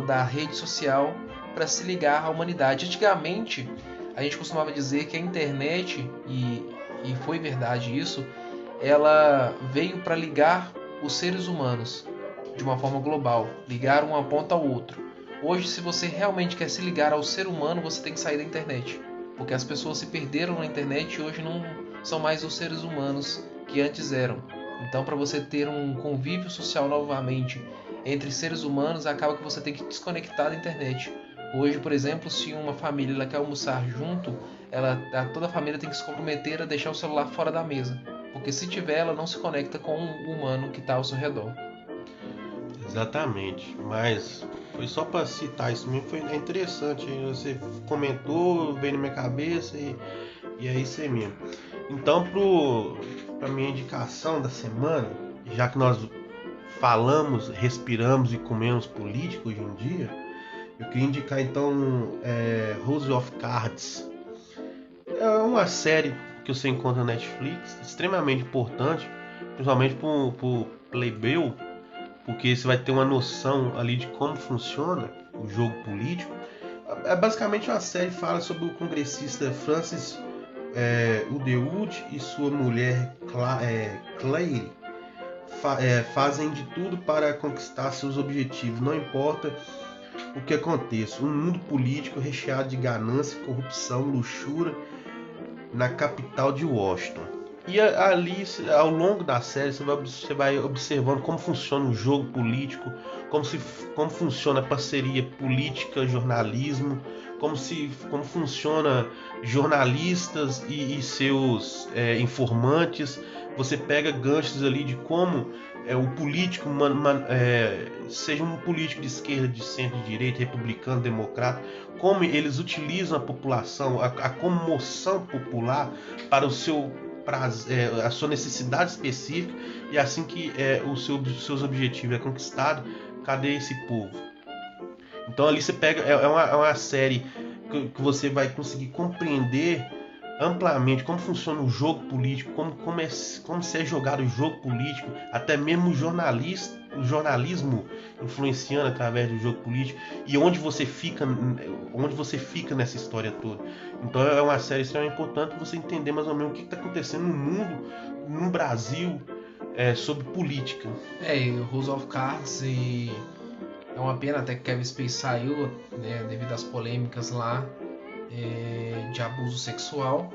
Speaker 1: da rede social para se ligar à humanidade. Antigamente, a gente costumava dizer que a internet, e foi verdade isso, ela veio para ligar os seres humanos de uma forma global, ligar uma ponta ao outro. Hoje, se você realmente quer se ligar ao ser humano, você tem que sair da internet, porque as pessoas se perderam na internet e hoje não são mais os seres humanos que antes eram. Então, para você ter um convívio social novamente entre seres humanos, acaba que você tem que desconectar da internet. Hoje, por exemplo, se uma família ela quer almoçar junto, toda a família tem que se comprometer a deixar o celular fora da mesa, porque se tiver, ela não se conecta com o humano que está ao seu redor.
Speaker 2: Exatamente, mas foi só para citar isso mesmo, é interessante, você comentou, veio na minha cabeça e é isso aí mesmo. Então, para minha indicação da semana, já que nós falamos, respiramos e comemos político hoje em dia, eu queria indicar então House of Cards. É uma série que você encontra na Netflix, extremamente importante, principalmente para o plebeu, porque você vai ter uma noção ali de como funciona o jogo político. É basicamente uma série que fala sobre o congressista Francis Underwood e sua mulher Claire. Fazem de tudo para conquistar seus objetivos, não importa o que aconteça. Um mundo político recheado de ganância, corrupção, luxúria na capital de Washington. E ali, ao longo da série, você vai observando como funciona o jogo político, como funciona a parceria política, jornalismo, como funciona jornalistas e seus informantes. Você pega ganchos ali de como o político, seja um político de esquerda, de centro, de direita, republicano, democrata, como eles utilizam a população, a comoção popular para o seu a sua necessidade específica, e assim que os seus objetivos é conquistado, cadê esse povo? Então ali você pega, é uma série que você vai conseguir compreender amplamente como funciona o jogo político, como se é jogado o jogo político, até mesmo o jornalismo influenciando através do jogo político, e onde você fica nessa história toda. Então é uma série extremamente importante você entender mais ou menos o que está acontecendo no mundo, no Brasil, sobre política.
Speaker 1: E o House of Cards, e é uma pena até que Kevin Spacey saiu, né, devido às polêmicas lá de abuso sexual,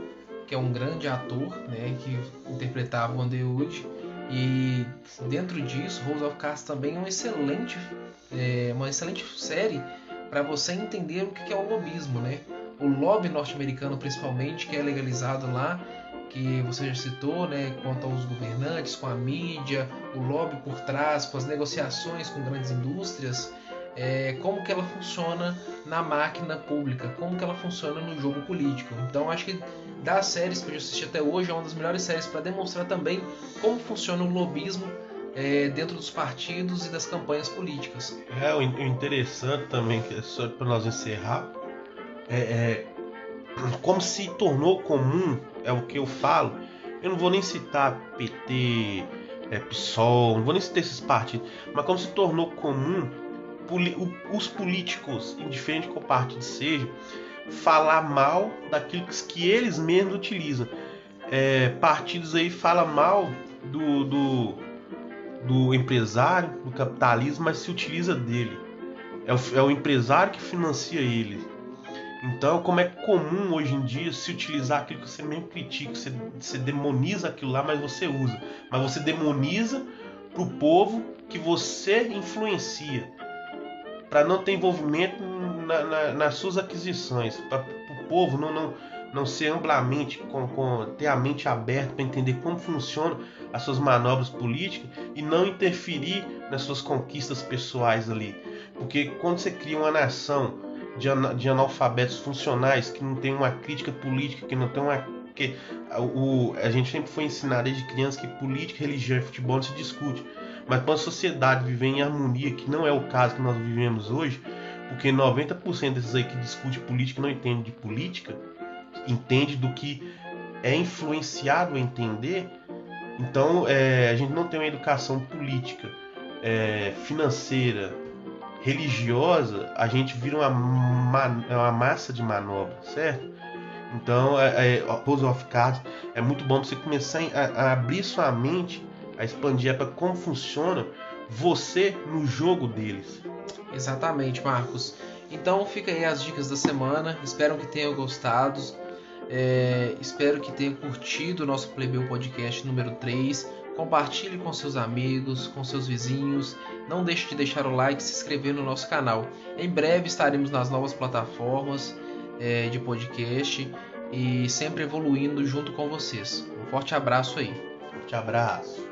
Speaker 1: que é um grande ator, né, que interpretava o Underwood. E dentro disso, House of Cards também é uma excelente série para você entender o que é o lobismo, né? O lobby norte-americano, principalmente, que é legalizado lá, que você já citou, né, quanto aos governantes, com a mídia, o lobby por trás, com as negociações com grandes indústrias, como que ela funciona na máquina pública, como que ela funciona no jogo político. Então acho que das séries que eu assisti até hoje é uma das melhores séries para demonstrar também como funciona o lobismo dentro dos partidos e das campanhas políticas.
Speaker 2: O interessante também, que só para nós encerrar, como se tornou comum, é o que eu falo. Eu não vou nem citar PT, PSOL, não vou nem citar esses partidos, mas como se tornou comum os políticos, indiferente qual partido seja, falar mal daquilo que eles mesmos utilizam. Partidos aí falam mal do empresário, do capitalismo, mas se utiliza dele. É o empresário que financia ele. Então, como é comum hoje em dia se utilizar aquilo que você mesmo critica, você demoniza aquilo lá, mas você usa. Mas você demoniza para o povo que você influencia, para não ter envolvimento nas suas aquisições, para o povo não ser amplamente, ter a mente aberta para entender como funcionam as suas manobras políticas e não interferir nas suas conquistas pessoais ali. Porque quando você cria uma nação de analfabetos funcionais, que não tem uma crítica política, que não tem a gente sempre foi ensinado desde criança que política, religião e futebol não se discute. Mas quando a sociedade vive em harmonia, que não é o caso que nós vivemos hoje, porque 90% desses aí que discute política não entende de política, entende do que é influenciado a entender. Então a gente não tem uma educação política, financeira, religiosa, a gente vira uma massa de manobra, certo? Então House of Cards é muito bom você começar a abrir sua mente, a expandir para como funciona você no jogo deles.
Speaker 1: Exatamente, Marcos. Então fica aí as dicas da semana. Espero que tenham gostado. Espero que tenham curtido o nosso Plebeu Podcast número 3. Compartilhe com seus amigos, com seus vizinhos. Não deixe de deixar o like e se inscrever no nosso canal. Em breve estaremos nas novas plataformas de podcast e sempre evoluindo junto com vocês. Um forte abraço aí.
Speaker 2: Forte abraço.